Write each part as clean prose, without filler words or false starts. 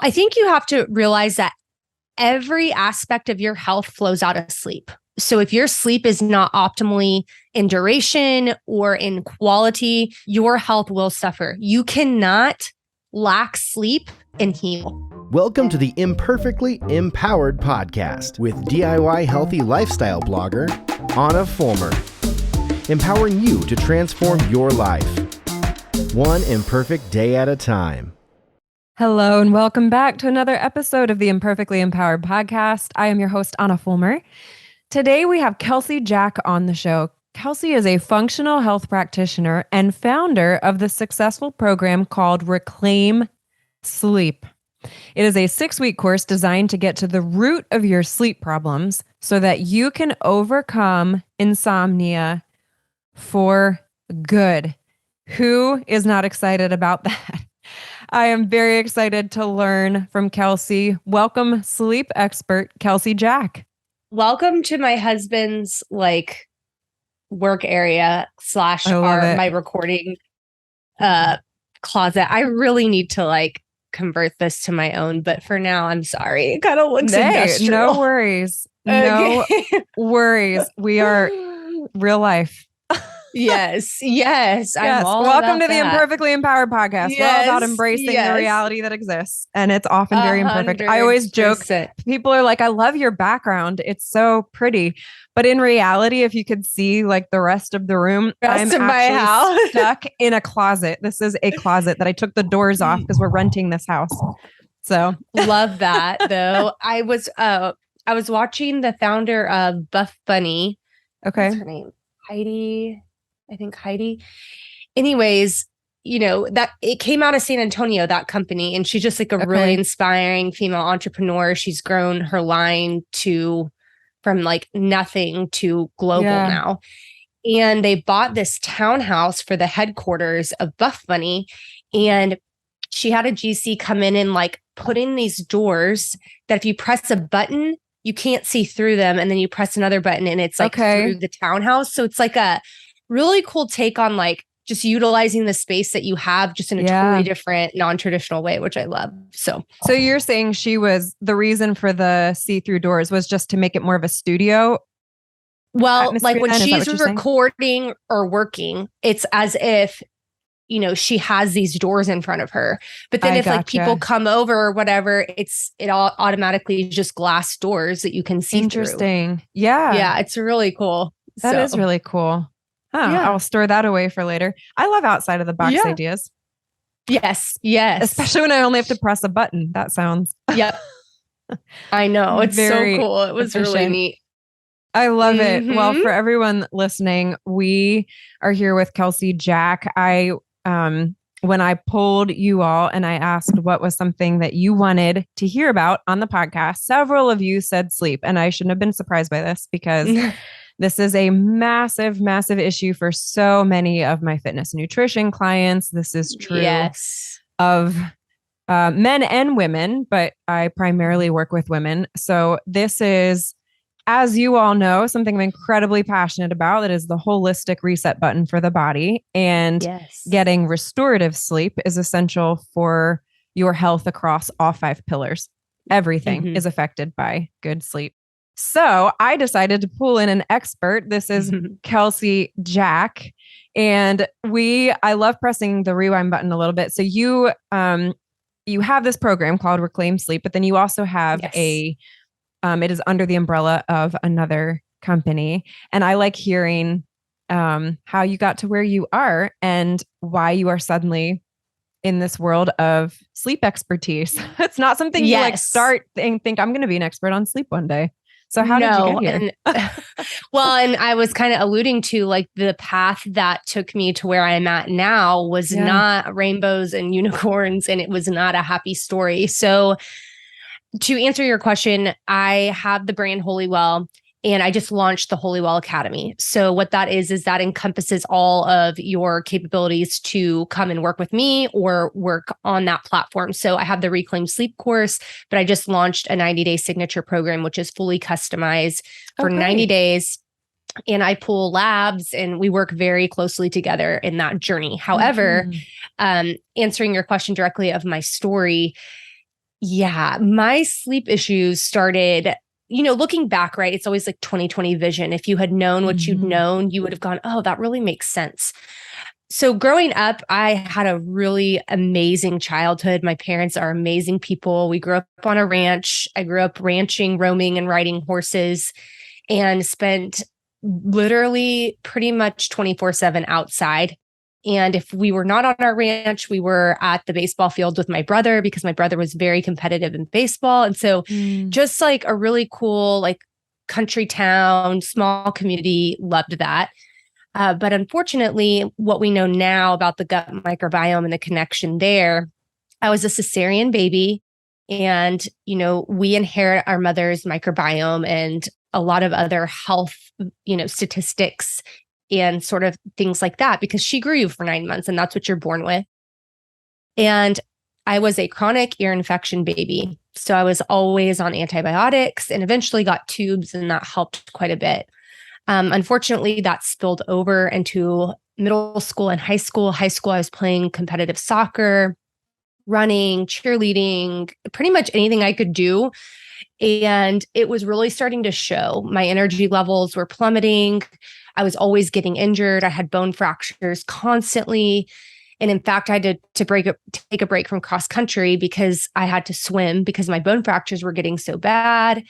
I think you have to realize that every aspect of your health flows out of sleep. So if your sleep is not optimally in duration or in quality, your health will suffer. You cannot lack sleep and heal. Welcome to the Imperfectly Empowered podcast with DIY healthy lifestyle blogger, Ahna Fulmer. Empowering you to transform your life, one imperfect day at a time. Hello and welcome back to another episode of the Imperfectly Empowered podcast. I am your host, Ahna Fulmer. Today we have Kelsey Jack on the show. Kelsey is a functional health practitioner and founder of the successful program called Reclaim Sleep. It is a 6-week course designed to get to the root of your sleep problems so that you can overcome insomnia for good. Who is not excited about that? I am very excited to learn from Kelsey. Welcome, sleep expert Kelsey Jack. Welcome to my husband's work area / my recording closet. I really need to convert this to my own, but for now, I'm sorry. It kind of looks industrial. No worries. No worries. We are real life. Yes. Welcome to the Imperfectly Empowered podcast. We're all about embracing the reality that exists, and it's often very imperfect. I always joke, people are like, I love your background. It's so pretty. But in reality, if you could see the rest of the room, I'm actually stuck in a closet. This is a closet that I took the doors off because we're renting this house. So love that though. I was watching the founder of Buff Bunny. Okay. What's her name? Heidi. Anyways, that it came out of San Antonio, that company. And she's just a really inspiring female entrepreneur. She's grown her line from nothing to global now. And they bought this townhouse for the headquarters of Buff Bunny. And she had a GC come in and put in these doors that if you press a button, you can't see through them. And then you press another button and it's through the townhouse. So it's a really cool take on just utilizing the space that you have just in a totally different, non-traditional way, which I love. So you're saying the reason for the see-through doors was just to make it more of a studio? Well, when she's recording or working, it's as if, she has these doors in front of her. But then if people come over or whatever, it all automatically just glass doors that you can see Interesting. through. Yeah, it's really cool. That is really cool. Oh, yeah. I'll store that away for later. I love outside of the box ideas. Yes. Especially when I only have to press a button. That sounds. Yep. I know. It's very so cool. It was really neat. I love it. Well, for everyone listening, we are here with Kelsey Jack. When I polled you all and I asked what was something that you wanted to hear about on the podcast, several of you said sleep. And I shouldn't have been surprised by this because this is a massive, massive issue for so many of my fitness and nutrition clients. This is true of men and women, but I primarily work with women. So this is, as you all know, something I'm incredibly passionate about. That is the holistic reset button for the body. And getting restorative sleep is essential for your health across all 5 pillars. Everything is affected by good sleep. So I decided to pull in an expert. This is Kelsey Jack. And I love pressing the rewind button a little bit. So you have this program called Reclaim Sleep, but then you also have it is under the umbrella of another company. And I like hearing how you got to where you are and why you are suddenly in this world of sleep expertise. It's not something you start and think I'm going to be an expert on sleep one day. So how did you get here? And I was kind of alluding to the path that took me to where I'm at now was not rainbows and unicorns, and it was not a happy story. So to answer your question, I have the brand Holywell, and I just launched the Holywell Academy. So what that is that encompasses all of your capabilities to come and work with me or work on that platform. So I have the Reclaim Sleep course, but I just launched a 90-day signature program, which is fully customized for 90 days. And I pull labs and we work very closely together in that journey. However, answering your question directly of my story, Yeah, my sleep issues started, looking back, right? It's always like 2020 vision. If you had known what you'd known, you would have gone, oh, that really makes sense. So growing up, I had a really amazing childhood. My parents are amazing people. We grew up on a ranch. I grew up ranching, roaming, and riding horses, and spent literally pretty much 24/7 outside. And if we were not on our ranch, we were at the baseball field with my brother because my brother was very competitive in baseball. And so just like a really cool, like country town, small community, loved that. But unfortunately, what we know now about the gut microbiome and the connection there, I was a cesarean baby. And, we inherit our mother's microbiome and a lot of other health, statistics and sort of things like that, because she grew you for 9 months and that's what you're born with. And I was a chronic ear infection baby. So I was always on antibiotics and eventually got tubes, and that helped quite a bit. Unfortunately, that spilled over into middle school and high school. High school, I was playing competitive soccer, running, cheerleading, pretty much anything I could do. And it was really starting to show. My energy levels were plummeting. I was always getting injured. I had bone fractures constantly. And in fact, I had to take a break from cross country because I had to swim because my bone fractures were getting so bad.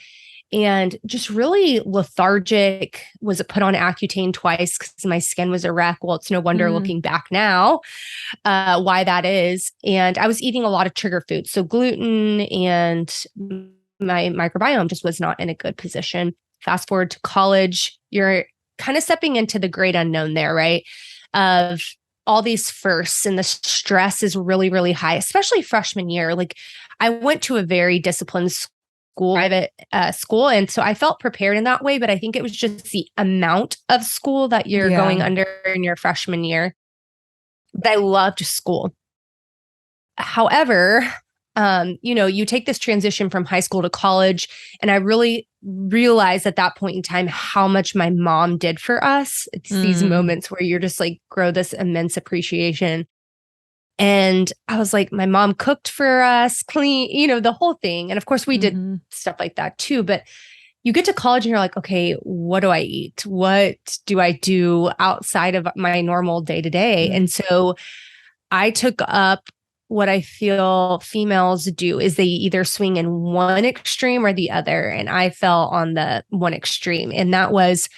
And just really lethargic. Was put on Accutane twice because my skin was a wreck. Well, it's no wonder looking back now why that is. And I was eating a lot of trigger foods. So gluten, and my microbiome just was not in a good position. Fast forward to college, you're kind of stepping into the great unknown there, right? Of all these firsts, and the stress is really, really high, especially freshman year. Like I went to a very disciplined private school. And so I felt prepared in that way, but I think it was just the amount of school that you're going under in your freshman year. But I loved school. However, you take this transition from high school to college, and I really realized at that point in time how much my mom did for us. It's these moments where you're just like grow this immense appreciation. And I was like, my mom cooked for us, clean, the whole thing. And of course we did stuff like that too. But you get to college and you're like, okay, what do I eat? What do I do outside of my normal day to day? And so I took up what I feel females do is they either swing in one extreme or the other. And I fell on the one extreme. And that was,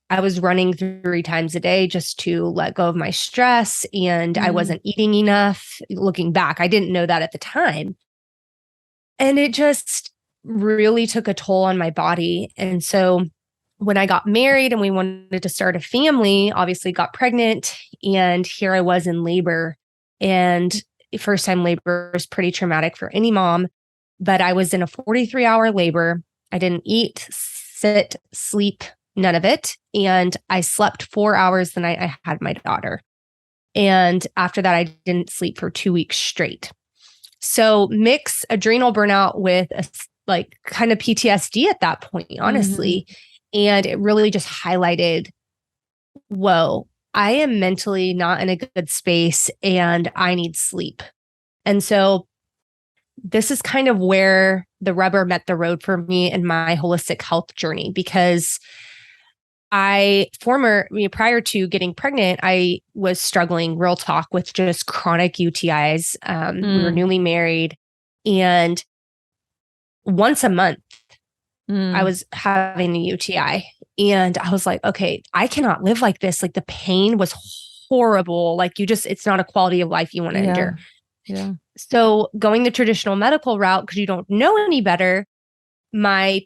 I was running 3 times a day just to let go of my stress, and I wasn't eating enough. Looking back, I didn't know that at the time. And it just really took a toll on my body. And so when I got married and we wanted to start a family, obviously got pregnant, and here I was in labor. And first time labor is pretty traumatic for any mom, but I was in a 43-hour labor. I didn't eat, sit, sleep, none of it. And I slept 4 hours the night I had my daughter. And after that, I didn't sleep for 2 weeks straight. So mix adrenal burnout with a, like kind of PTSD at that point, honestly. And it really just highlighted, whoa, I am mentally not in a good space and I need sleep. And so this is kind of where the rubber met the road for me in my holistic health journey, because prior to getting pregnant, I was struggling, real talk, with just chronic UTIs. We were newly married, and once a month, I was having a UTI. And I was like, okay, I cannot live like this. Like the pain was horrible. Like it's not a quality of life you want to endure. Yeah. So going the traditional medical route, because you don't know any better, my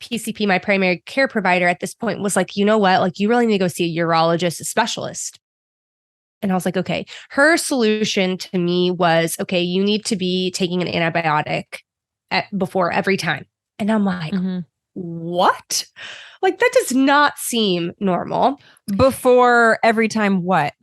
PCP, my primary care provider at this point was like, you know what? Like you really need to go see a urologist, a specialist. And I was like, okay. Her solution to me was, okay, you need to be taking an antibiotic before every time. And I'm like, what? Like that does not seem normal. Before every time what?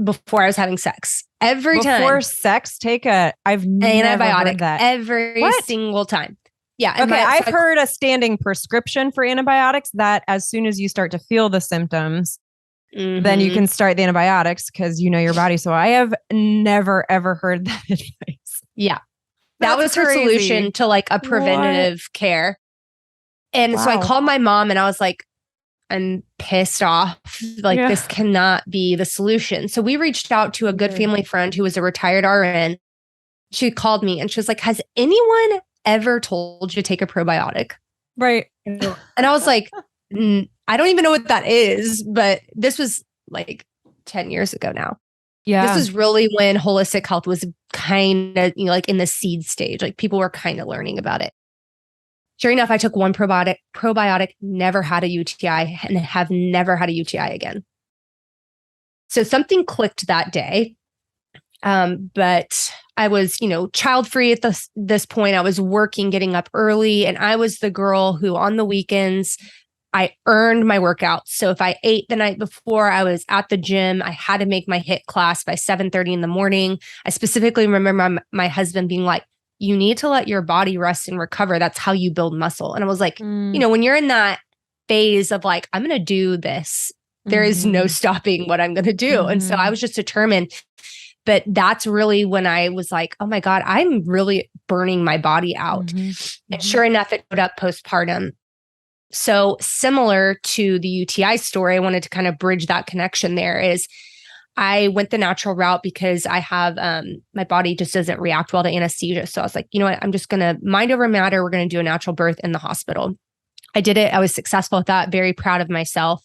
Before I was having sex. Every time. Before sex, I've never heard that. Every single time. Yeah. Okay. I've heard a standing prescription for antibiotics that as soon as you start to feel the symptoms, then you can start the antibiotics because you know your body. So I have never, ever heard that advice. Yeah. That was her solution to like a preventative care. And so I called my mom and I was like, I'm pissed off. Like, this cannot be the solution. So we reached out to a good family friend who was a retired RN. She called me and she was like, has anyone ever told you to take a probiotic? Right. And I was like, I don't even know what that is, but this was like 10 years ago now. Yeah. This was really when holistic health was kind of, like in the seed stage, like people were kind of learning about it. Sure enough, I took one probiotic, never had a UTI, and have never had a UTI again. So something clicked that day. But I was, child-free at this point. I was working, getting up early, and I was the girl who on the weekends, I earned my workouts. So if I ate the night before, I was at the gym. I had to make my HIIT class by 7:30 in the morning. I specifically remember my husband being like, you need to let your body rest and recover. That's how you build muscle. And I was like, when you're in that phase of like, I'm going to do this, there is no stopping what I'm going to do. And so I was just determined. But that's really when I was like, oh my God, I'm really burning my body out. And sure enough, it showed up postpartum. So similar to the UTI story, I wanted to kind of bridge that connection there is I went the natural route because I have, my body just doesn't react well to anesthesia. So I was like, you know what, I'm just going to mind over matter. We're going to do a natural birth in the hospital. I did it. I was successful at that. Very proud of myself.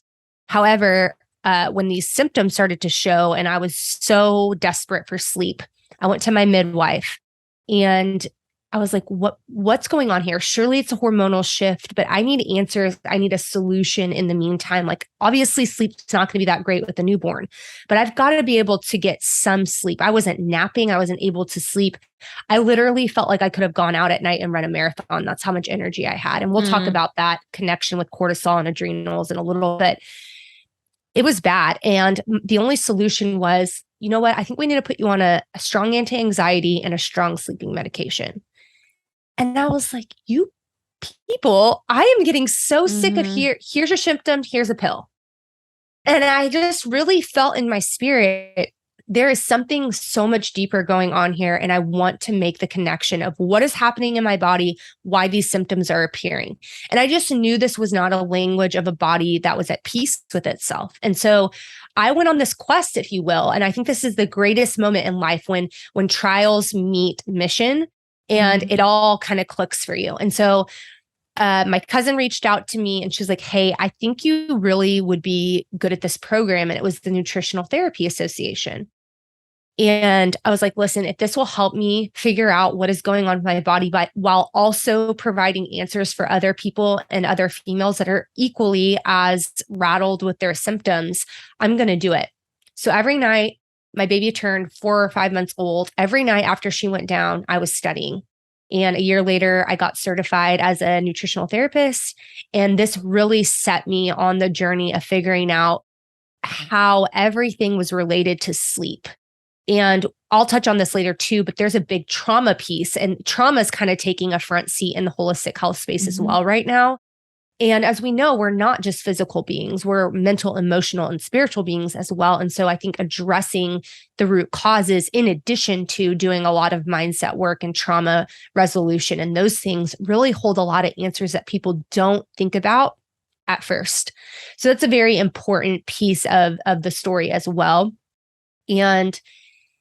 However, when these symptoms started to show and I was so desperate for sleep, I went to my midwife and I was like, what's going on here? Surely it's a hormonal shift, but I need answers. I need a solution in the meantime. Like, obviously sleep's not going to be that great with a newborn, but I've got to be able to get some sleep. I wasn't napping. I wasn't able to sleep. I literally felt like I could have gone out at night and run a marathon. That's how much energy I had. And we'll talk about that connection with cortisol and adrenals in a little bit. It was bad. And the only solution was, you know what? I think we need to put you on a strong anti-anxiety and a strong sleeping medication. And I was like, you people, I am getting so sick of here's your symptom, here's a pill. And I just really felt in my spirit, there is something so much deeper going on here. And I want to make the connection of what is happening in my body, why these symptoms are appearing. And I just knew this was not a language of a body that was at peace with itself. And so I went on this quest, if you will. And I think this is the greatest moment in life when trials meet mission. And it all kind of clicks for you. And so my cousin reached out to me and she was like, hey, I think you really would be good at this program. And it was the Nutritional Therapy Association. And I was like, listen, if this will help me figure out what is going on with my body, but while also providing answers for other people and other females that are equally as rattled with their symptoms, I'm going to do it. So every night, my baby turned 4 or 5 months old. Every night after she went down, I was studying. And a year later, I got certified as a nutritional therapist. And this really set me on the journey of figuring out how everything was related to sleep. And I'll touch on this later too, but there's a big trauma piece. And trauma is kind of taking a front seat in the holistic health space as well right now. And as we know, we're not just physical beings, we're mental, emotional, and spiritual beings as well. And so I think addressing the root causes, in addition to doing a lot of mindset work and trauma resolution and those things, really hold a lot of answers that people don't think about at first. So that's a very important piece of the story as well. And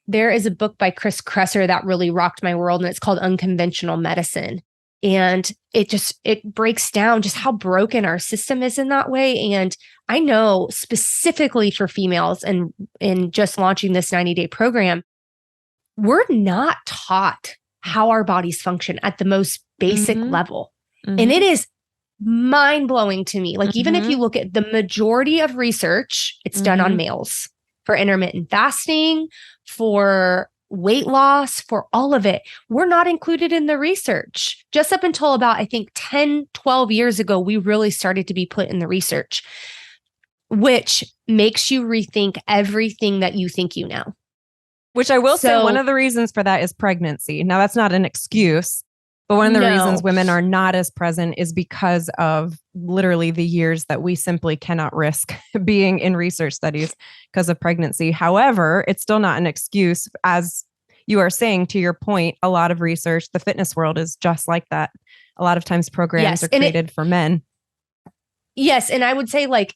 there is a book by Chris Kresser that really rocked my world, and it's called Unconventional Medicine. And it breaks down just how broken our system is in that way. And I know specifically for females and in just launching this 90-day program, we're not taught how our bodies function at the most basic level. And it is mind-blowing to me. Like, even if you look at the majority of research, it's done on males for intermittent fasting, for weight loss, for all of it. We're not included in the research. Just up until about, I think, 10, 12 years ago, we really started to be put in the research, which makes you rethink everything that you think you know. Which I will say, one of the reasons for that is pregnancy. Now, that's not an excuse, but one of the reasons women are not as present is because of literally the years that we simply cannot risk being in research studies because of pregnancy. However, it's still not an excuse, as you are saying, to your point, a lot of research, the fitness world is just like that. A lot of times programs are created for men. Yes. And I would say, like,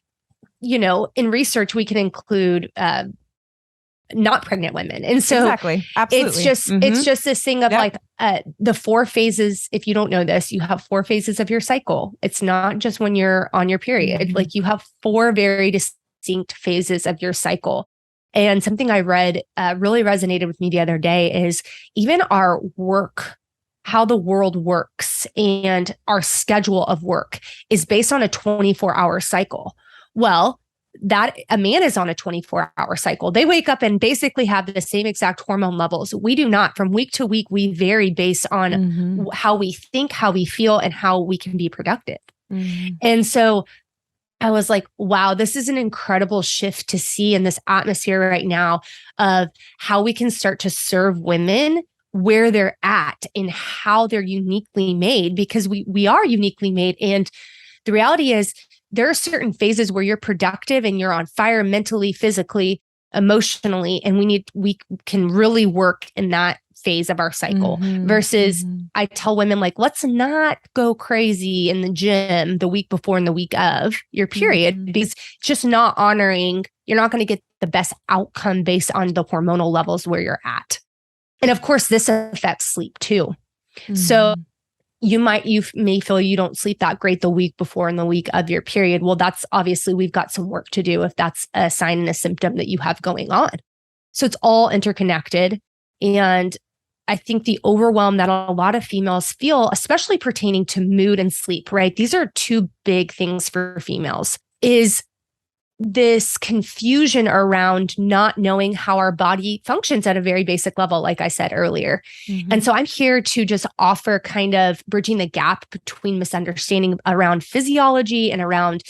in research, we can include not pregnant women. And so exactly. Absolutely. It's just this thing of like the 4 phases. If you don't know this, you have 4 phases of your cycle. It's not just when you're on your period. Like, you have 4 very distinct phases of your cycle. And something I read really resonated with me the other day is even our work, how the world works and our schedule of work is based on a 24-hour cycle. Well, that a man is on a 24-hour cycle. They wake up and basically have the same exact hormone levels. We do not. From week to week, we vary based on how we think, how we feel, and how we can be productive. And so I was like, wow, this is an incredible shift to see in this atmosphere right now of how we can start to serve women where they're at and how they're uniquely made, because we are uniquely made. And the reality is, there are certain phases where you're productive and you're on fire mentally, physically, emotionally, and we can really work in that phase of our cycle versus I tell women, like, let's not go crazy in the gym the week before and the week of your period, because it's just not honoring, you're not going to get the best outcome based on the hormonal levels where you're at. And of course, this affects sleep too. So you may feel you don't sleep that great the week before and the week of your period. Well, that's obviously, we've got some work to do if that's a sign and a symptom that you have going on. So it's all interconnected. And I think the overwhelm that a lot of females feel, especially pertaining to mood and sleep, right? These are 2 big things for females, is this confusion around not knowing how our body functions at a very basic level, like I said earlier. And so I'm here to just offer kind of bridging the gap between misunderstanding around physiology and around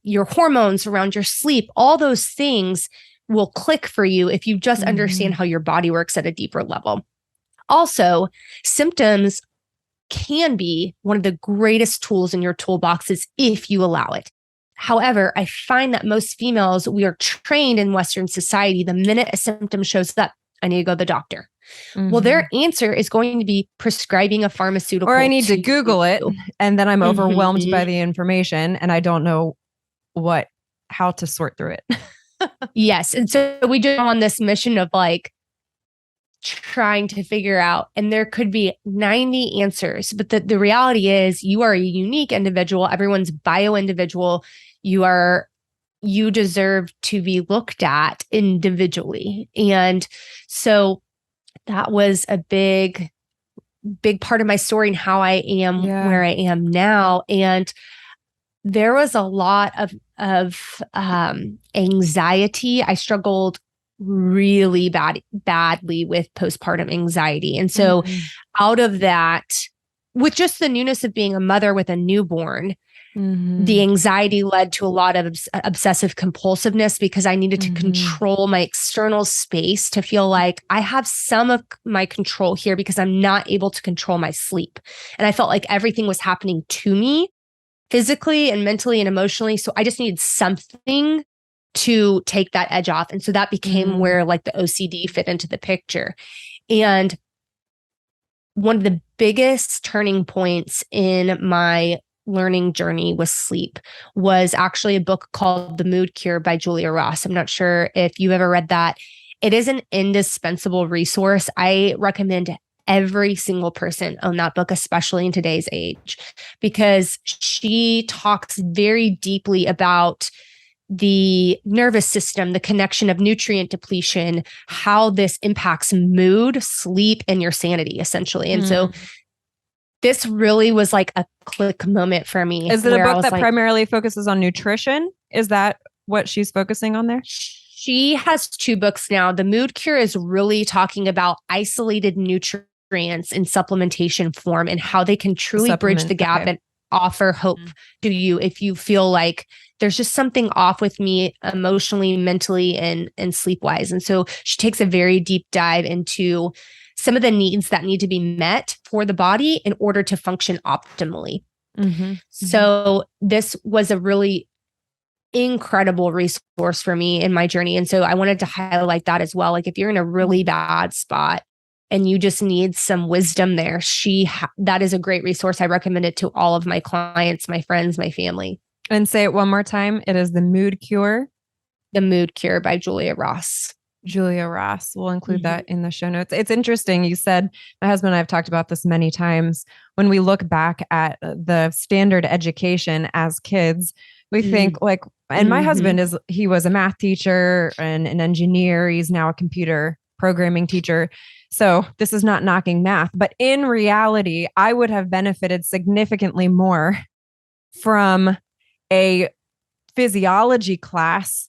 your hormones, around your sleep. All those things will click for you if you just understand how your body works at a deeper level. Also, symptoms can be one of the greatest tools in your toolboxes if you allow it. However, I find that most females, we are trained in Western society, the minute a symptom shows up, I need to go to the doctor. Well, their answer is going to be prescribing a pharmaceutical. Or I need to Google it, and then I'm overwhelmed by the information and I don't know how to sort through it. Yes. And so we just on this mission of like trying to figure out, and there could be 90 answers, but the reality is you are a unique individual. Everyone's bio-individual. You deserve to be looked at individually. And so that was a big part of my story and how I am where I am now. And there was a lot of anxiety. I struggled really badly with postpartum anxiety. And so out of that, with just the newness of being a mother with a newborn, the anxiety led to a lot of obsessive compulsiveness because I needed to control my external space to feel like I have some of my control here because I'm not able to control my sleep. And I felt like everything was happening to me physically and mentally and emotionally. So I just needed something to take that edge off. And so that became where like the OCD fit into the picture. And one of the biggest turning points in my learning journey with sleep was actually a book called The Mood Cure by Julia Ross. I'm not sure if you've ever read that. It is an indispensable resource. I recommend every single person own that book, especially in today's age, because she talks very deeply about the nervous system, the connection of nutrient depletion, how this impacts mood, sleep, and your sanity, essentially. And so this really was like a click moment for me. Is it a book that primarily focuses on nutrition? Is that what she's focusing on there? She has 2 books now. The Mood Cure is really talking about isolated nutrients in supplementation form and how they can truly bridge the gap and offer hope to you if you feel like there's just something off with me emotionally, mentally, and sleep-wise. And so she takes a very deep dive into some of the needs that need to be met for the body in order to function optimally. So this was a really incredible resource for me in my journey. And so I wanted to highlight that as well. Like if you're in a really bad spot and you just need some wisdom there, that is a great resource. I recommend it to all of my clients, my friends, my family. And say it one more time. It is The Mood Cure. The Mood Cure by Julia Ross. Julia Ross. We'll include that in the show notes. It's interesting. You said, my husband and I have talked about this many times. When we look back at the standard education as kids, we think like, and my husband he was a math teacher and an engineer. He's now a computer programming teacher. So this is not knocking math, but in reality, I would have benefited significantly more from a physiology class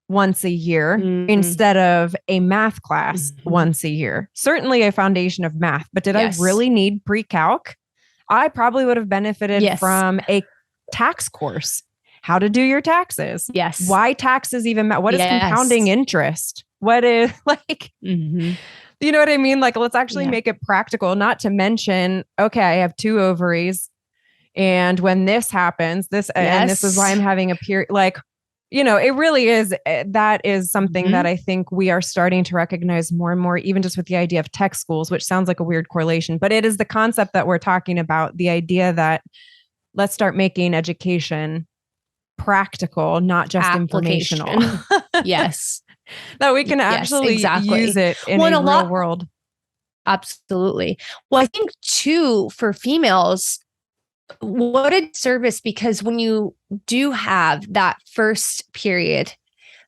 once a year instead of a math class once a year. Certainly a foundation of math, but did I really need pre-calc? I probably would have benefited from a tax course. How to do your taxes. Yes. Why taxes even matter? What is compounding interest? What is like, you know what I mean? Like, let's actually make it practical, not to mention, okay, I have 2 ovaries. And when this happens, and this is why I'm having a period, like, you know, it really is, that is something that I think we are starting to recognize more and more, even just with the idea of tech schools, which sounds like a weird correlation, but it is the concept that we're talking about, the idea that let's start making education practical, not just informational. Yes. That we can actually use it in a real world. Absolutely. Well, I think too, for females, what a service, because when you do have that first period,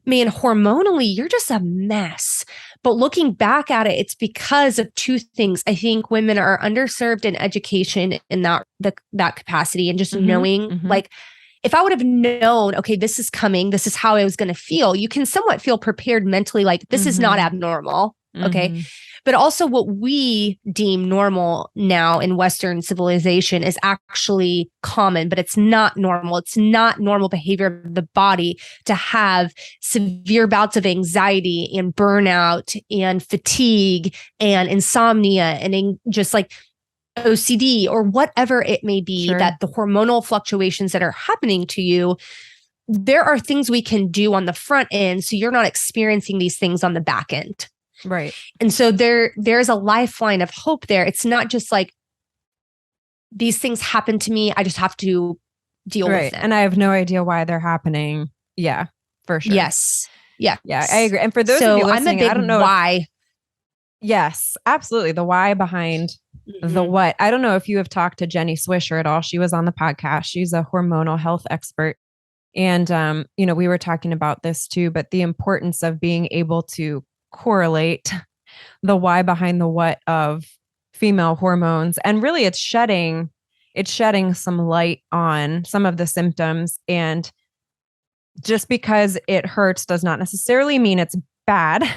man, hormonally, you're just a mess. But looking back at it, it's because of 2 things. I think women are underserved in education in that capacity, and just knowing, like, if I would have known, okay, this is coming, this is how I was going to feel, you can somewhat feel prepared mentally, like this is not abnormal. Okay. But also what we deem normal now in Western civilization is actually common, but it's not normal. It's not normal behavior of the body to have severe bouts of anxiety and burnout and fatigue and insomnia and just like OCD or whatever it may be, that the hormonal fluctuations that are happening to you, there are things we can do on the front end so you're not experiencing these things on the back end. Right. And so there's a lifeline of hope there. It's not just like these things happen to me, I just have to deal with them. And I have no idea why they're happening. Yeah, for sure. Yes. Yeah. Yeah, I agree. And for those of you listening, I don't know why. Yes, absolutely. The why behind the what. I don't know if you have talked to Jenny Swisher at all. She was on the podcast. She's a hormonal health expert. And, you know, we were talking about this too, but the importance of being able to correlate the why behind the what of female hormones. And really it's shedding some light on some of the symptoms. And just because it hurts does not necessarily mean it's bad.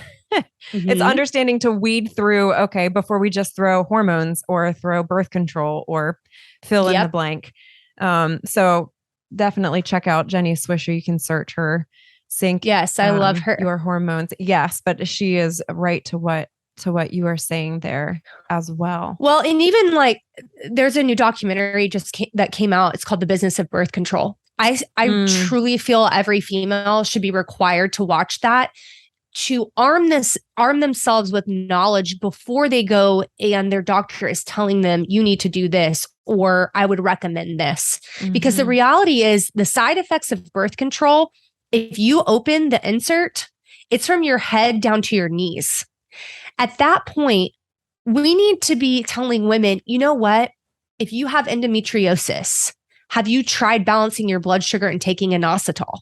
It's understanding to weed through, okay, before we just throw hormones or throw birth control or fill in the blank. So definitely check out Jenny Swisher. You can search her. Sync. Yes, I love her. Your hormones. Yes, but she is right to what you are saying there as well. Well, and even like there's a new documentary that came out. It's called The Business of Birth Control. I truly feel every female should be required to watch that, to arm themselves with knowledge before they go and their doctor is telling them you need to do this or I would recommend this. Because the reality is the side effects of birth control, if you open the insert, it's from your head down to your knees. At that point, we need to be telling women, you know what? If you have endometriosis, have you tried balancing your blood sugar and taking inositol?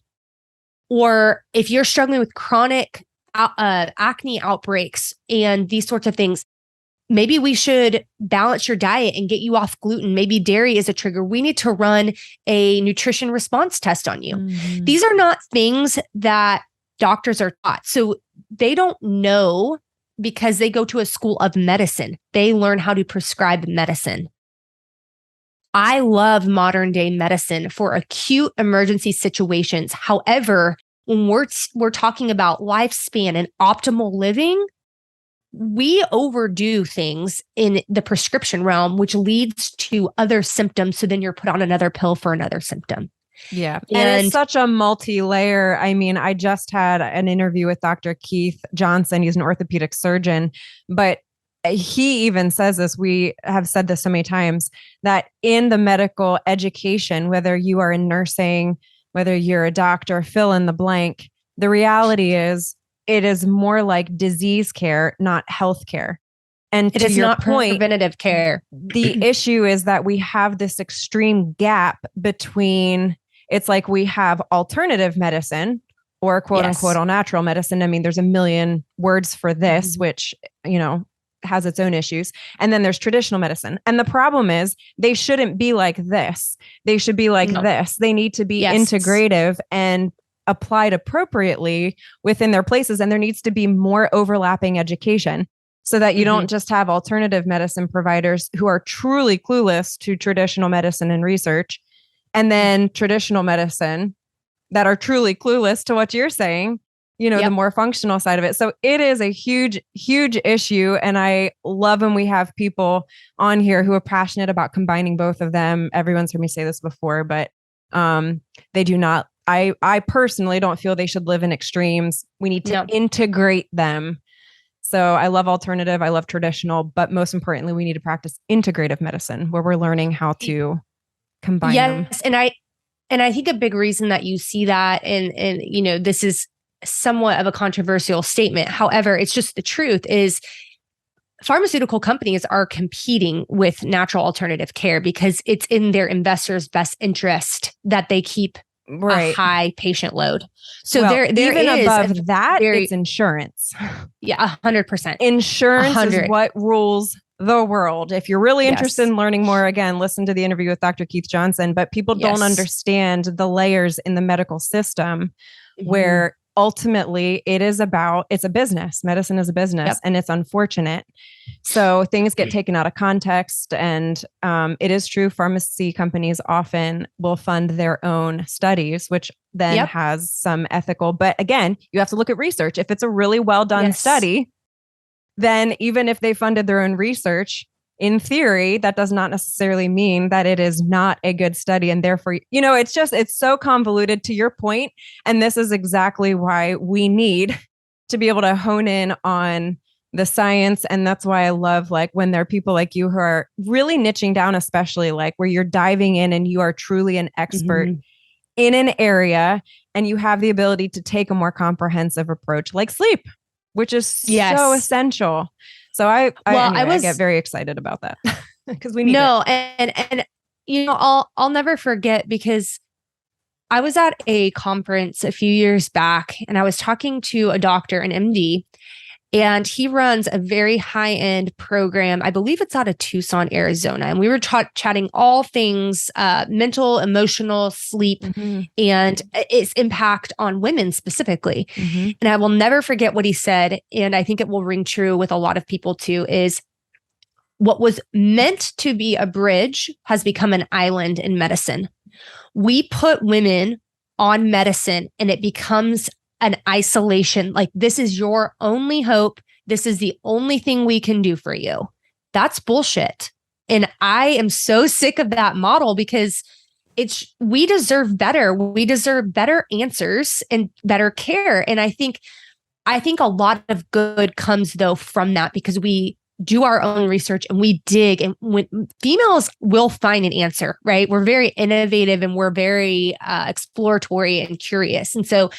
Or if you're struggling with chronic acne outbreaks and these sorts of things, maybe we should balance your diet and get you off gluten. Maybe dairy is a trigger. We need to run a nutrition response test on you. These are not things that doctors are taught. So they don't know because they go to a school of medicine. They learn how to prescribe medicine. I love modern day medicine for acute emergency situations. However, when we're talking about lifespan and optimal living, we overdo things in the prescription realm, which leads to other symptoms. So then you're put on another pill for another symptom. Yeah. And it's such a multi-layer. I mean, I just had an interview with Dr. Keith Johnson. He's an orthopedic surgeon, but he even says this, we have said this so many times, that in the medical education, whether you are in nursing, whether you're a doctor, fill in the blank, the reality is it is more like disease care, not health care. And it is not preventative care. The issue is that we have this extreme gap between, it's like we have alternative medicine or quote unquote all natural medicine. I mean, there's a million words for this, which, you know, has its own issues. And then there's traditional medicine. And the problem is they shouldn't be like this. They should be like this. They need to be integrative and applied appropriately within their places. And there needs to be more overlapping education so that you don't just have alternative medicine providers who are truly clueless to traditional medicine and research, and then traditional medicine that are truly clueless to what you're saying, you know, the more functional side of it. So it is a huge, huge issue. And I love when we have people on here who are passionate about combining both of them. Everyone's heard me say this before, but they do not, I personally don't feel they should live in extremes. We need to integrate them. So I love alternative, I love traditional, but most importantly, we need to practice integrative medicine where we're learning how to combine them. And I think a big reason that you see that, and you know, this is somewhat of a controversial statement. However, it's just the truth is pharmaceutical companies are competing with natural alternative care because it's in their investors' best interest that they keep a high patient load. So there even is above that, it's insurance. Yeah, 100%. Insurance is what rules the world. If you're really interested in learning more, again, listen to the interview with Dr. Keith Johnson, but people don't understand the layers in the medical system where ultimately it's a business. Medicine is a business and it's unfortunate. So things get taken out of context, and it is true. Pharmacy companies often will fund their own studies, which then has some ethical, but again, you have to look at research. If it's a really well done study, then even if they funded their own research, in theory, that does not necessarily mean that it is not a good study. And therefore, you know, it's so convoluted, to your point. And this is exactly why we need to be able to hone in on the science. And that's why I love, like, when there are people like you who are really niching down, especially like where you're diving in and you are truly an expert in an area and you have the ability to take a more comprehensive approach, like sleep, which is so essential. So I get very excited about that because we need it. And you know, I'll never forget, because I was at a conference a few years back and I was talking to a doctor, an MD, and he runs a very high-end program. I believe it's out of Tucson, Arizona. And we were chatting all things mental, emotional, sleep, and its impact on women specifically. And I will never forget what he said. And I think it will ring true with a lot of people too, is what was meant to be a bridge has become an island in medicine. We put women on medicine and it becomes an isolation. Like, this is your only hope. This is the only thing we can do for you. That's bullshit. And I am so sick of that model, because we deserve better. We deserve better answers and better care. And I think a lot of good comes though from that, because we do our own research and we dig, and when females will find an answer, right? We're very innovative and we're very exploratory and curious. And so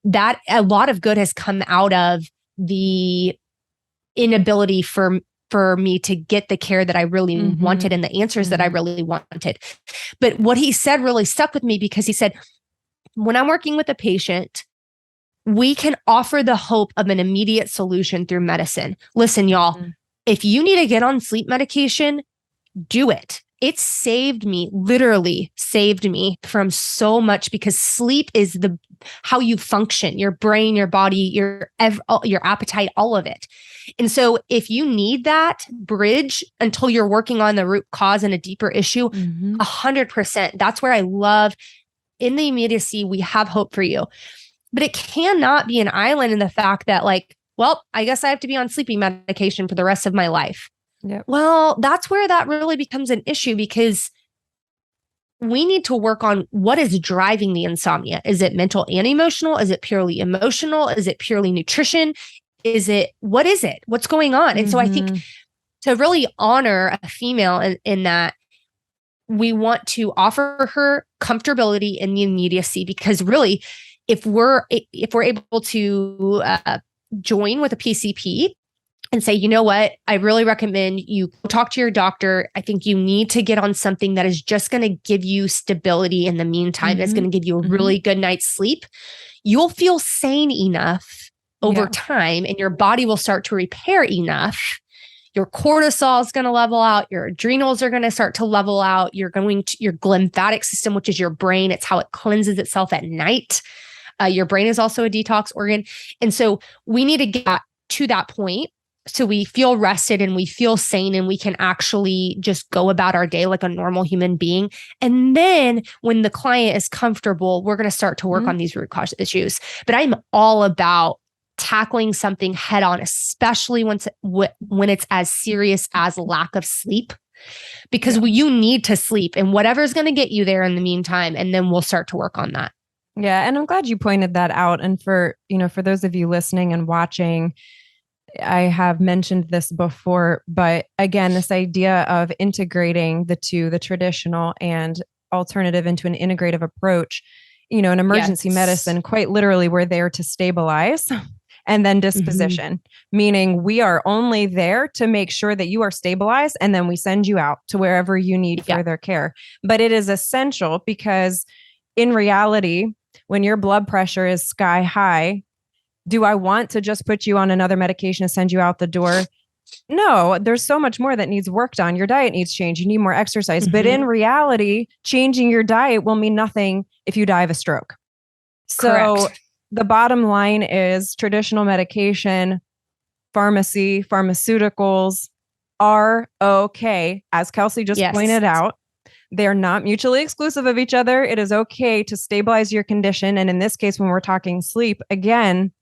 that a lot of good has come out of the inability for me to get the care that I really wanted and the answers that I really wanted. But what he said really stuck with me, because he said, when I'm working with a patient, we can offer the hope of an immediate solution through medicine. Listen, y'all, if you need to get on sleep medication, do it. It saved me, literally saved me from so much, because sleep is how you function, your brain, your body, your appetite, all of it. And so if you need that bridge until you're working on the root cause and a deeper issue, 100%, that's where I love, in the immediacy, we have hope for you. But it cannot be an island in the fact that, like, well, I guess I have to be on sleeping medication for the rest of my life. Well, that's where that really becomes an issue, because we need to work on what is driving the insomnia. Is it mental and emotional? Is it purely emotional? Is it purely nutrition? What is it? What's going on? And so I think to really honor a female in that, we want to offer her comfortability in the immediacy, because really, if we're able to join with a PCP and say, you know what, I really recommend you talk to your doctor. I think you need to get on something that is just going to give you stability in the meantime. It's going to give you a really good night's sleep. You'll feel sane enough over time, and your body will start to repair enough. Your cortisol is going to level out. Your adrenals are going to start to level out. Your lymphatic system, which is your brain, it's how it cleanses itself at night. Your brain is also a detox organ. And so we need to get to that point so we feel rested and we feel sane and we can actually just go about our day like a normal human being. And then when the client is comfortable, we're going to start to work on these root cause issues. But I'm all about tackling something head on, especially when it's as serious as lack of sleep, because you need to sleep, and whatever's going to get you there in the meantime, and then we'll start to work on that. Yeah. And I'm glad you pointed that out. And for those of you listening and watching, I have mentioned this before, but again, this idea of integrating the two, the traditional and alternative, into an integrative approach, in emergency medicine, quite literally, we're there to stabilize and then disposition, meaning we are only there to make sure that you are stabilized, and then we send you out to wherever you need further care. But it is essential, because in reality, when your blood pressure is sky high, do I want to just put you on another medication and send you out the door? No, there's so much more that needs worked on. Your diet needs change. You need more exercise. But in reality, changing your diet will mean nothing if you die of a stroke. So the bottom line is traditional medication, pharmacy, pharmaceuticals are okay. As Kelsey just pointed out, they're not mutually exclusive of each other. It is okay to stabilize your condition. And in this case, when we're talking sleep, again,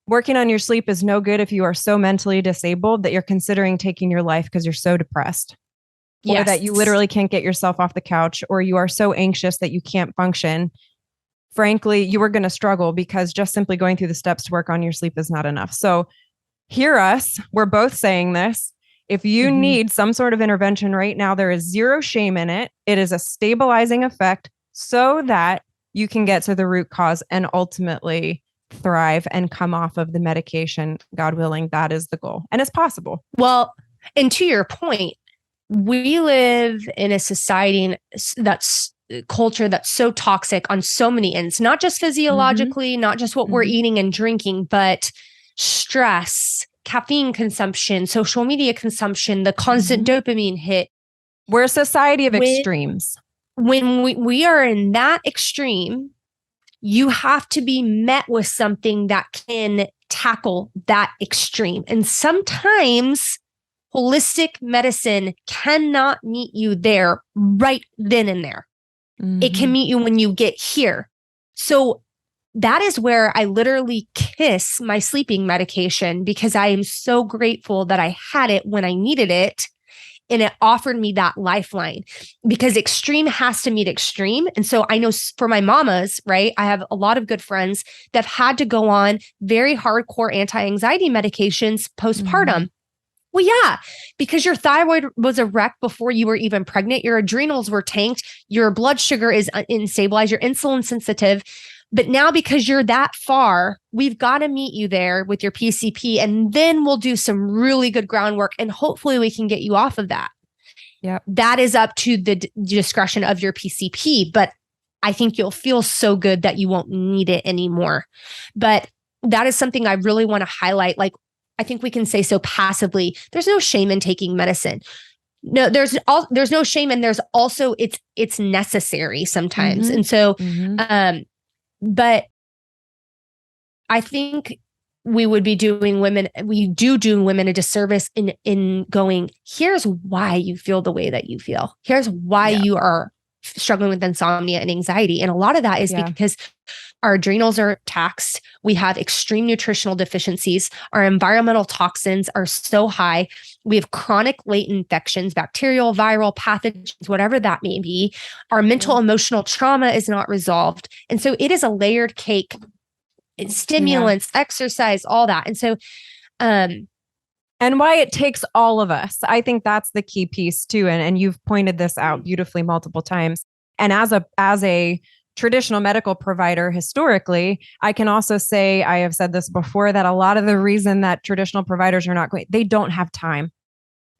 working on your sleep is no good if you are so mentally disabled that you're considering taking your life because you're so depressed. Or that you literally can't get yourself off the couch, or you are so anxious that you can't function. Frankly, you are going to struggle, because just simply going through the steps to work on your sleep is not enough. So hear us. We're both saying this. If you need some sort of intervention right now, there is zero shame in it. It is a stabilizing effect so that you can get to the root cause and ultimately thrive and come off of the medication. God willing, that is the goal. And it's possible. Well, and to your point, we live in a society that's culture that's so toxic on so many ends, not just physiologically, not just what we're eating and drinking, but stress, caffeine consumption, social media consumption, the constant dopamine hit. We're a society of extremes. When we are in that extreme, you have to be met with something that can tackle that extreme. And sometimes holistic medicine cannot meet you there right then and there. It can meet you when you get here. So that is where I literally kiss my sleeping medication, because I am so grateful that I had it when I needed it. And it offered me that lifeline, because extreme has to meet extreme. And so I know for my mamas, right, I have a lot of good friends that have had to go on very hardcore anti-anxiety medications postpartum. Well, yeah, because your thyroid was a wreck before you were even pregnant. Your adrenals were tanked. Your blood sugar is unstabilized. You're insulin sensitive. But now, because you're that far, we've got to meet you there with your PCP, and then we'll do some really good groundwork, and hopefully we can get you off of that. Yeah, that is up to the discretion of your PCP, but I think you'll feel so good that you won't need it anymore. But that is something I really want to highlight. Like, I think we can say so passively, there's no shame in taking medicine. No, there's no shame, and there's also it's necessary sometimes. And so, but I think we would be doing women a disservice in going, here's why you feel the way that you feel. Here's why you are struggling with insomnia and anxiety. And a lot of that is because our adrenals are taxed. We have extreme nutritional deficiencies. Our environmental toxins are so high. We have chronic latent infections, bacterial, viral, pathogens, whatever that may be. Our mental, emotional trauma is not resolved. And so it is a layered cake. It's stimulants, exercise, all that. And so, and why it takes all of us. I think that's the key piece too. And you've pointed this out beautifully multiple times. And as a traditional medical provider, historically, I can also say, I have said this before, that a lot of the reason that traditional providers are not going, they don't have time.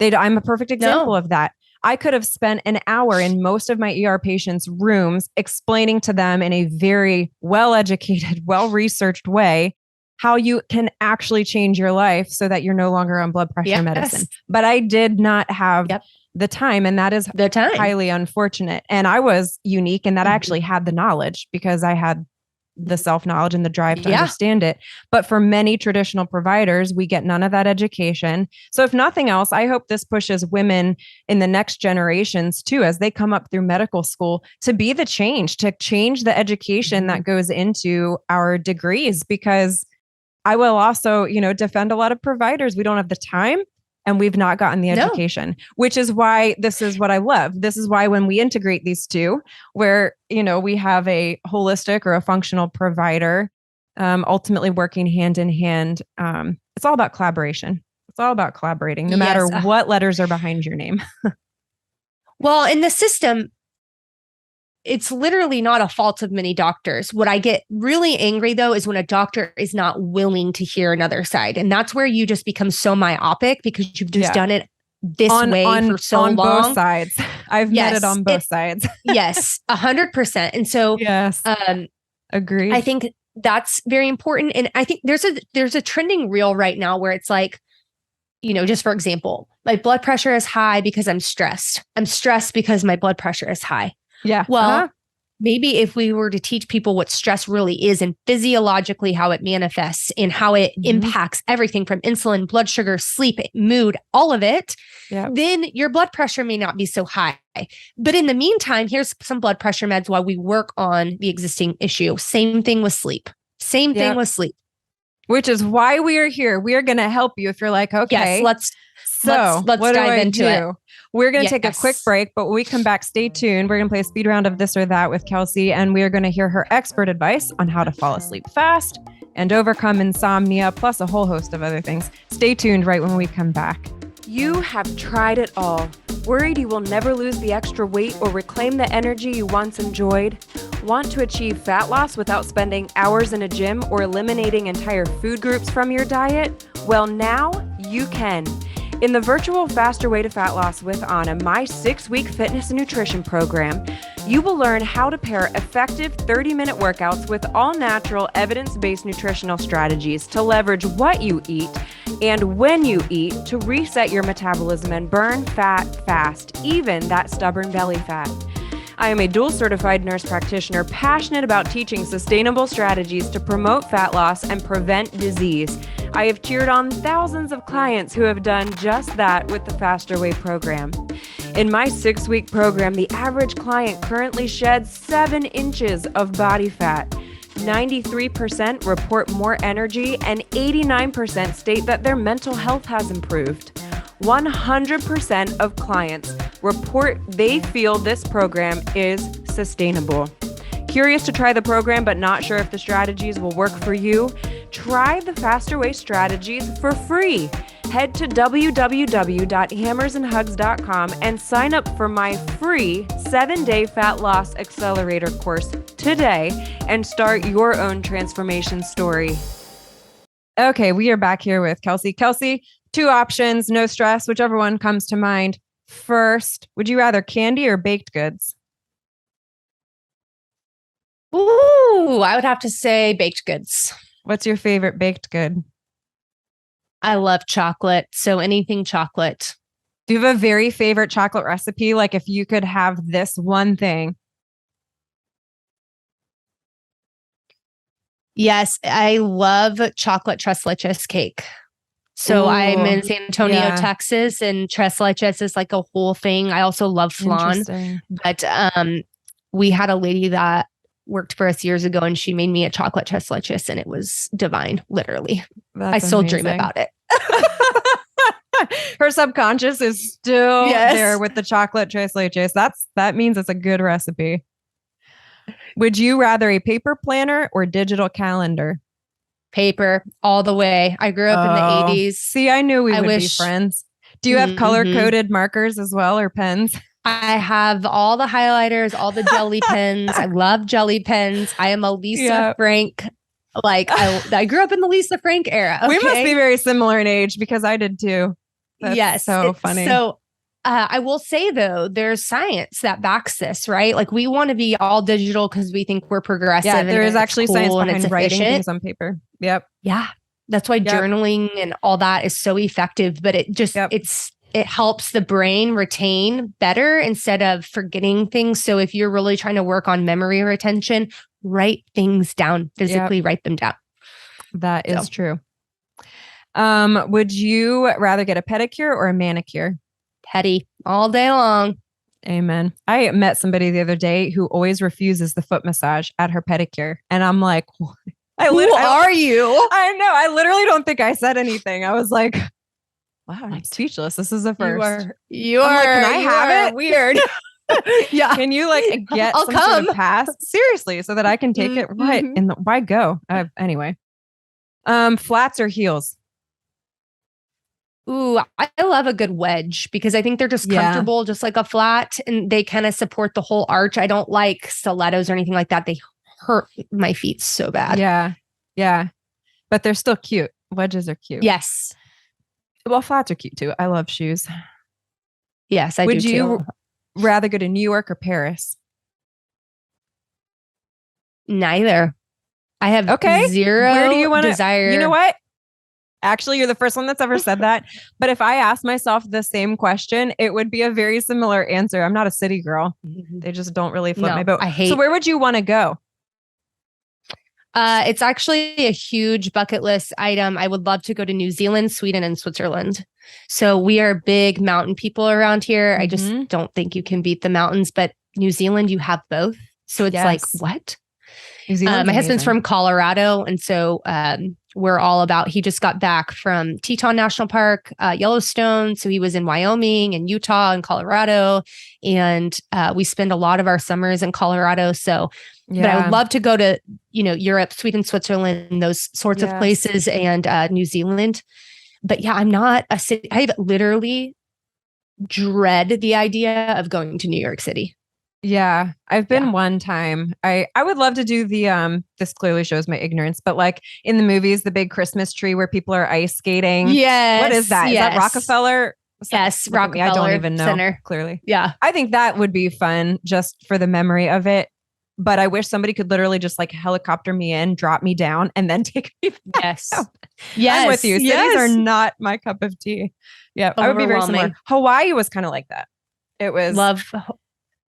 I'm a perfect example of that. I could have spent an hour in most of my ER patients' rooms explaining to them in a very well-educated, well-researched way how you can actually change your life so that you're no longer on blood pressure medicine. But I did not have the time, and that is highly unfortunate. And I was unique in that I actually had the knowledge because I had the self-knowledge and the drive to understand it. But for many traditional providers, we get none of that education. So if nothing else, I hope this pushes women in the next generations too, as they come up through medical school, to be the change, to change the education that goes into our degrees. Because I will also, defend a lot of providers. We don't have the time and we've not gotten the education, which is why this is what I love. This is why when we integrate these two, where, we have a holistic or a functional provider, ultimately working hand in hand, it's all about collaboration. It's all about collaborating, no matter what letters are behind your name. Well, in the system, it's literally not a fault of many doctors. What I get really angry, though, is when a doctor is not willing to hear another side. And that's where you just become so myopic because you've just done it this way for so long. On both sides. I've met it on both sides. Yes, 100%. And so, agreed. I think that's very important. And I think there's a trending reel right now where it's like, just for example, my blood pressure is high because I'm stressed. I'm stressed because my blood pressure is high. Yeah. Well, maybe if we were to teach people what stress really is and physiologically how it manifests and how it impacts everything from insulin, blood sugar, sleep, mood, all of it, then your blood pressure may not be so high. But in the meantime, here's some blood pressure meds while we work on the existing issue. Same thing with sleep. Same thing with sleep. Which is why we are here. We are going to help you if you're like, okay, let's dive into it. We're going to take a quick break, but when we come back, stay tuned. We're going to play a speed round of this or that with Kelsey, and we are going to hear her expert advice on how to fall asleep fast and overcome insomnia, plus a whole host of other things. Stay tuned right when we come back. You have tried it all. Worried you will never lose the extra weight or reclaim the energy you once enjoyed? Want to achieve fat loss without spending hours in a gym or eliminating entire food groups from your diet? Well, now you can. In the virtual Faster Way to Fat Loss with Ahna, my 6-week fitness and nutrition program, you will learn how to pair effective 30-minute workouts with all-natural, evidence-based nutritional strategies to leverage what you eat and when you eat to reset your metabolism and burn fat fast, even that stubborn belly fat. I am a dual certified nurse practitioner passionate about teaching sustainable strategies to promote fat loss and prevent disease. I have cheered on thousands of clients who have done just that with the Faster Way program. In my 6-week program, the average client currently sheds 7 inches of body fat. 93% report more energy and 89% state that their mental health has improved. 100% of clients report they feel this program is sustainable. Curious to try the program but not sure if the strategies will work for you? Try the Faster Way strategies for free. Head to www.hammersandhugs.com and sign up for my free 7-day fat loss accelerator course today and start your own transformation story. Okay, we are back here with Kelsey. Kelsey, 2 options, no stress, whichever one comes to mind. First, would you rather candy or baked goods? Ooh, I would have to say baked goods. What's your favorite baked good? I love chocolate. So anything chocolate. Do you have a very favorite chocolate recipe? Like if you could have this one thing. Yes, I love chocolate tres leches cake. So I'm in San Antonio, Texas, and tres leches is like a whole thing. I also love flan, but we had a lady that worked for us years ago and she made me a chocolate tres leches and it was divine, literally. That's I still amazing. dream about it. Her subconscious is still there with the chocolate tres leches. That means it's a good recipe. Would you rather a paper planner or digital calendar? Paper all the way. I grew up in the 80s. See, I knew we would be friends. Do you have color-coded markers as well or pens? I have all the highlighters, all the jelly pens. I love jelly pens. I am a Lisa Frank. Like I grew up in the Lisa Frank era. Okay? We must be very similar in age because I did too. That's so funny. So I will say though, there's science that backs this, right? Like we want to be all digital because we think we're progressive. Yeah, there is actually cool science behind and writing things on paper. Yep. Yeah. That's why journaling and all that is so effective, but it just, it helps the brain retain better instead of forgetting things. So if you're really trying to work on memory retention, write things down, physically write them down. That is true. Would you rather get a pedicure or a manicure? Pedi all day long. Amen. I met somebody the other day who always refuses the foot massage at her pedicure. And I'm like, who are you? I know. I literally don't think I said anything. I was like, wow, I'm speechless. This is the first. You are. Can I have it? Weird. Yeah. Can you like get I'll some come. sort of pass? Seriously, so that I can take it? What? And why go? Anyway. Flats or heels? Ooh, I love a good wedge because I think they're just comfortable, just like a flat, and they kind of support the whole arch. I don't like stilettos or anything like that. They hurt my feet so bad. Yeah. Yeah. But they're still cute. Wedges are cute. Yes. Well, flats are cute too. I love shoes. Yes, I do too. Would you rather go to New York or Paris? Neither. I have zero Where do you want desire. You know what? Actually, you're the first one that's ever said that. But if I asked myself the same question, it would be a very similar answer. I'm not a city girl. They just don't really float my boat. So where would you want to go? It's actually a huge bucket list item. I would love to go to New Zealand, Sweden, and Switzerland. So we are big mountain people around here. I just don't think you can beat the mountains, but New Zealand, you have both. So it's like, what? My husband's from Colorado. And so we're all about, he just got back from Teton National Park, Yellowstone. So he was in Wyoming and Utah and Colorado. And we spend a lot of our summers in Colorado. So, but I would love to go to, Europe, Sweden, Switzerland, those sorts of places, and New Zealand. But yeah, I'm not a city. I literally dread the idea of going to New York City. Yeah, I've been one time. I would love to do the this clearly shows my ignorance, but like in the movies, the big Christmas tree where people are ice skating. Yes. What is that? Yes. Is that Rockefeller? Yes, Rockefeller. I don't even know. Center. Clearly. Yeah. I think that would be fun just for the memory of it. But I wish somebody could literally just like helicopter me in, drop me down, and then take me back. Yes. I'm with you. Cities are not my cup of tea. Yeah. I would be very similar. Hawaii was kind of like that. It was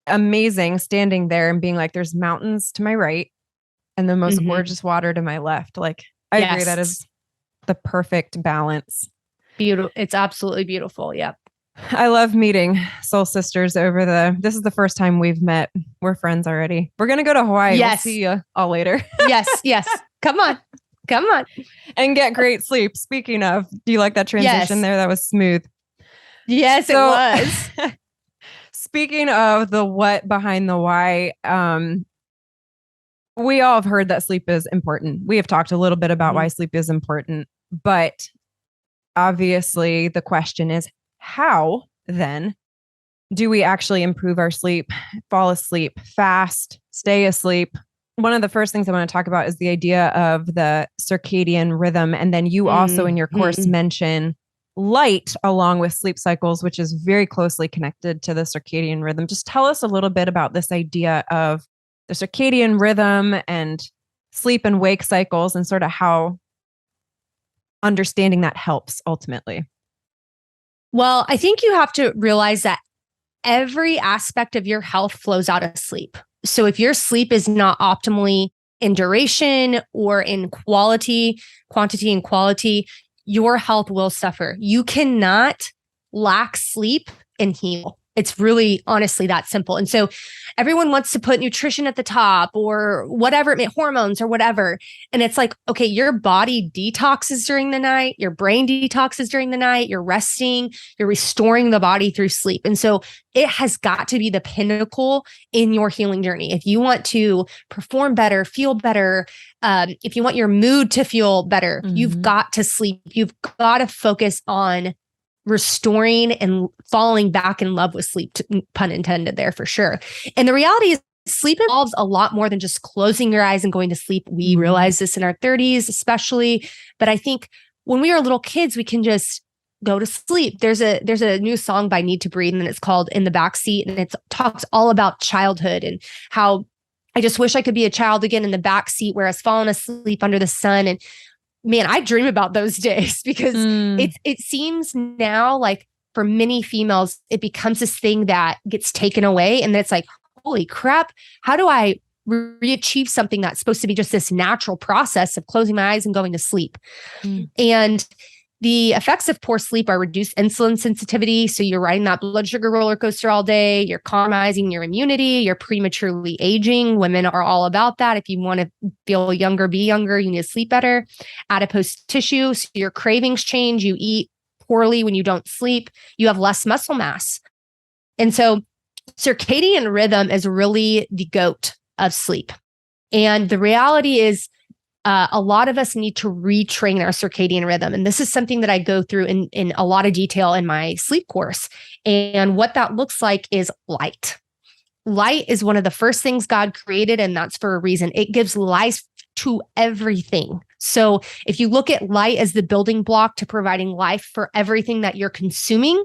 amazing standing there and being like, there's mountains to my right and the most gorgeous water to my left. Like, I agree. That is the perfect balance. Beautiful. It's absolutely beautiful. Yep. I love meeting soul sisters this is the first time we've met. We're friends already. We're going to go to Hawaii. Yes. We'll see you all later. Yes. Come on. And get great sleep. Speaking of, do you like that transition there? That was smooth. Yes, it was. Speaking of the what behind the why, we all have heard that sleep is important. We have talked a little bit about why sleep is important, but obviously the question is, how then do we actually improve our sleep, fall asleep, fast, stay asleep? One of the first things I want to talk about is the idea of the circadian rhythm. And then you also in your course mention light along with sleep cycles, which is very closely connected to the circadian rhythm. Just tell us a little bit about this idea of the circadian rhythm and sleep and wake cycles and sort of how understanding that helps ultimately. Well, I think you have to realize that every aspect of your health flows out of sleep. So if your sleep is not optimally in duration or in quantity and quality, your health will suffer. You cannot lack sleep and heal. It's really honestly that simple. And so everyone wants to put nutrition at the top or whatever, hormones or whatever. And it's like, okay, your body detoxes during the night, your brain detoxes during the night, you're resting, you're restoring the body through sleep. And so it has got to be the pinnacle in your healing journey. If you want to perform better, feel better, if you want your mood to feel better, you've got to sleep. You've got to focus on restoring and falling back in love with sleep, pun intended there for sure. And the reality is sleep involves a lot more than just closing your eyes and going to sleep. We realize this in our 30s, especially, but I think when we are little kids, we can just go to sleep. There's a new song by Need to Breathe, and it's called In the Backseat, and it talks all about childhood and how I just wish I could be a child again in the backseat where I was falling asleep under the sun. And man, I dream about those days because it seems now like for many females, it becomes this thing that gets taken away. And it's like, holy crap, how do I re-achieve something that's supposed to be just this natural process of closing my eyes and going to sleep? And the effects of poor sleep are reduced insulin sensitivity. So you're riding that blood sugar roller coaster all day. You're compromising your immunity. You're prematurely aging. Women are all about that. If you want to feel younger, be younger, you need to sleep better. Adipose tissue. So your cravings change. You eat poorly when you don't sleep. You have less muscle mass. And so circadian rhythm is really the GOAT of sleep. And the reality is, a lot of us need to retrain our circadian rhythm. And this is something that I go through in a lot of detail in my sleep course. And what that looks like is light. Light is one of the first things God created, and that's for a reason. It gives life to everything. So if you look at light as the building block to providing life for everything that you're consuming,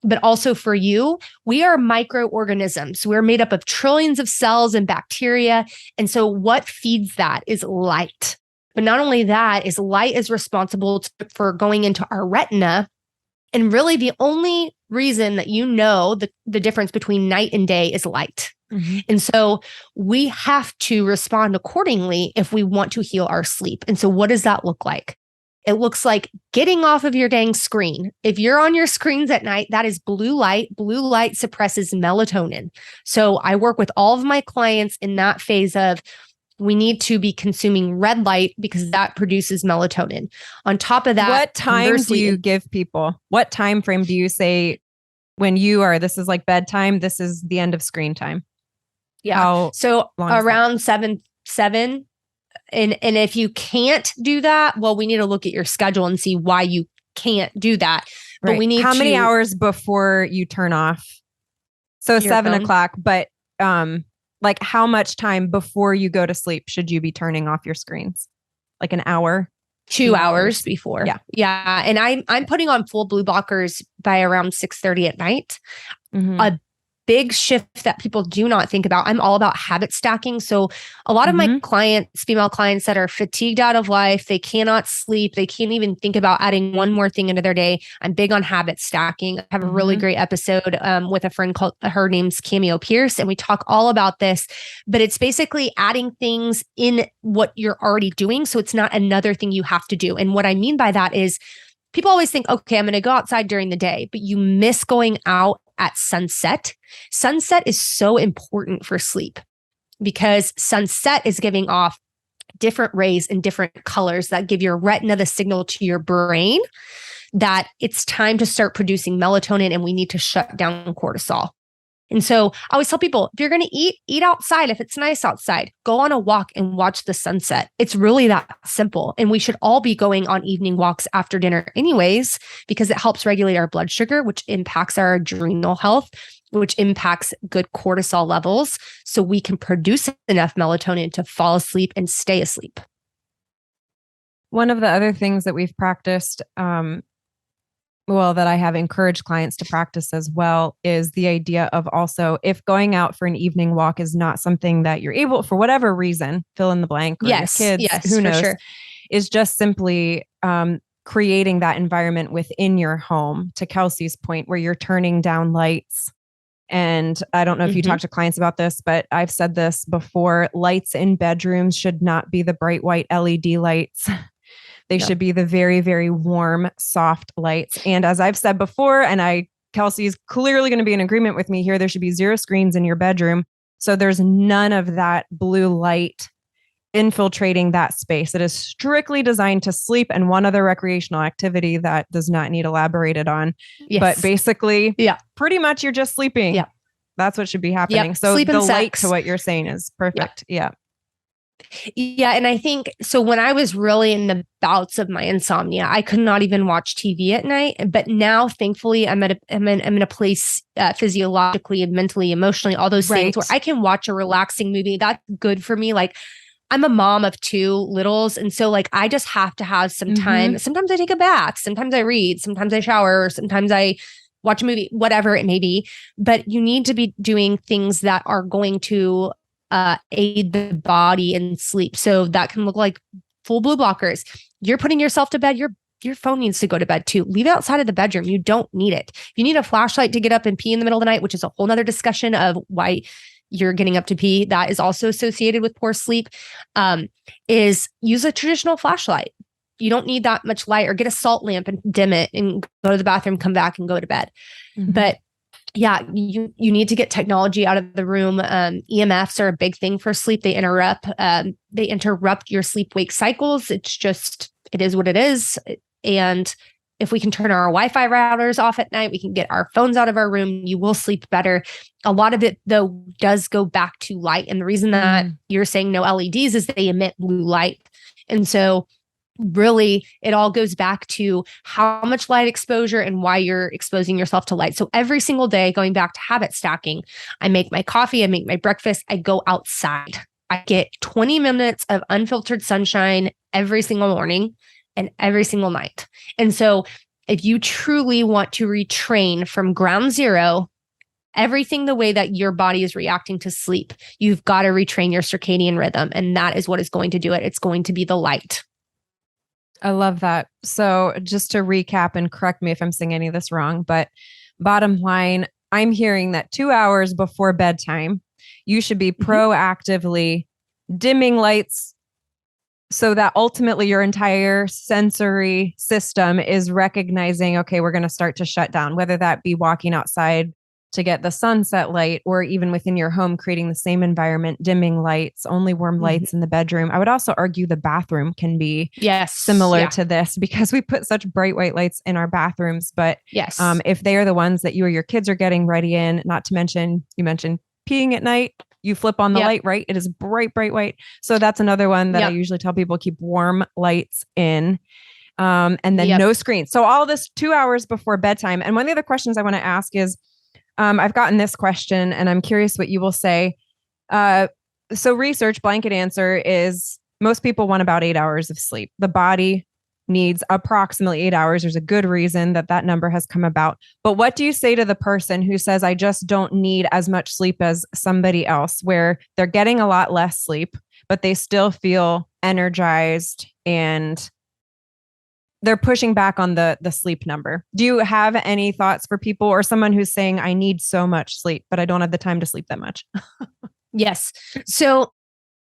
but also for you, we are microorganisms. We're made up of trillions of cells and bacteria. And so what feeds that is light. But not only that, is light is responsible for going into our retina. And really the only reason that you know the difference between night and day is light. And so we have to respond accordingly if we want to heal our sleep. And so what does that look like? It looks like getting off of your dang screen. If you're on your screens at night, that is blue light. Blue light suppresses melatonin. So I work with all of my clients in that phase of we need to be consuming red light because that produces melatonin. On top of that, what time do you give people? What time frame do you say when you are, this is like bedtime, this is the end of screen time? Yeah. So around 7. And if you can't do that, well, we need to look at your schedule and see why you can't do that. But we need how many hours before you turn off? So 7:00, but like how much time before you go to sleep should you be turning off your screens? Like an hour? 2 hours before. Yeah. Yeah. And I'm putting on full blue blockers by around 6:30 at night. A big shift that people do not think about. I'm all about habit stacking. So a lot of my clients, female clients that are fatigued out of life, they cannot sleep. They can't even think about adding one more thing into their day. I'm big on habit stacking. I have a really great episode with a friend called, her name's Cameo Pierce. And we talk all about this, but it's basically adding things in what you're already doing. So it's not another thing you have to do. And what I mean by that is people always think, okay, I'm going to go outside during the day, but you miss going out at sunset. Sunset is so important for sleep because sunset is giving off different rays and different colors that give your retina the signal to your brain that it's time to start producing melatonin and we need to shut down cortisol. And so I always tell people, if you're going to eat outside. If it's nice outside, go on a walk and watch the sunset. It's really that simple. And we should all be going on evening walks after dinner anyways, because it helps regulate our blood sugar, which impacts our adrenal health, which impacts good cortisol levels. So we can produce enough melatonin to fall asleep and stay asleep. One of the other things that we've practiced, that I have encouraged clients to practice as well, is the idea of also, if going out for an evening walk is not something that you're able, for whatever reason, fill in the blank, or your kids, who knows, is just simply creating that environment within your home, to Kelsey's point, where you're turning down lights. And I don't know if you talk to clients about this, but I've said this before, lights in bedrooms should not be the bright white LED lights. They should be the very, very warm, soft lights. And as I've said before, and I Kelsey is clearly going to be in agreement with me here. There should be 0 screens in your bedroom. So there's none of that blue light infiltrating that space. It is strictly designed to sleep and one other recreational activity that does not need elaborated on. Yes. But basically, pretty much you're just sleeping. Yeah. That's what should be happening. So sleep the light to what you're saying is perfect. Yeah. Yeah. And I think, so when I was really in the bouts of my insomnia, I could not even watch TV at night. But now, thankfully, I'm in a place physiologically and mentally, emotionally, all those things where I can watch a relaxing movie. That's good for me. Like, I'm a mom of 2 littles. And so like, I just have to have some time. Sometimes I take a bath. Sometimes I read. Sometimes I shower. Or sometimes I watch a movie, whatever it may be. But you need to be doing things that are going to aid the body in sleep. So that can look like full blue blockers. You're putting yourself to bed. Your phone needs to go to bed too. Leave it outside of the bedroom. You don't need it. If you need a flashlight to get up and pee in the middle of the night, which is a whole nother discussion of why you're getting up to pee, that is also associated with poor sleep, is use a traditional flashlight. You don't need that much light, or get a salt lamp and dim it and go to the bathroom, come back and go to bed. But yeah, you need to get technology out of the room. EMFs are a big thing for sleep. They interrupt your sleep-wake cycles. It is what it is. And if we can turn our Wi-Fi routers off at night, we can get our phones out of our room, you will sleep better. A lot of it, though, does go back to light. And the reason that you're saying no LEDs is they emit blue light. And so really, it all goes back to how much light exposure and why you're exposing yourself to light. So every single day, going back to habit stacking, I make my coffee, I make my breakfast, I go outside. I get 20 minutes of unfiltered sunshine every single morning and every single night. And so if you truly want to retrain from ground zero, everything the way that your body is reacting to sleep, you've got to retrain your circadian rhythm. And that is what is going to do it. It's going to be the light. I love that. So just to recap, and correct me if I'm saying any of this wrong, but bottom line, I'm hearing that 2 hours before bedtime, you should be proactively dimming lights so that ultimately your entire sensory system is recognizing, okay, we're going to start to shut down, whether that be walking outside to get the sunset light, or even within your home, creating the same environment, dimming lights, only warm lights in the bedroom. I would also argue the bathroom can be similar to this, because we put such bright white lights in our bathrooms. But if they are the ones that you or your kids are getting ready in, not to mention, you mentioned peeing at night, you flip on the light, right? It is bright white. So that's another one that I usually tell people, keep warm lights in. And then no screens. So all this 2 hours before bedtime. And one of the other questions I want to ask is, I've gotten this question and I'm curious what you will say. So research, blanket answer is most people want about 8 hours of sleep. The body needs approximately 8 hours. There's a good reason that number has come about. But what do you say to the person who says, I just don't need as much sleep as somebody else, where they're getting a lot less sleep, but they still feel energized and they're pushing back on the sleep number? Do you have any thoughts for people, or someone who's saying, I need so much sleep, but I don't have the time to sleep that much? Yes. So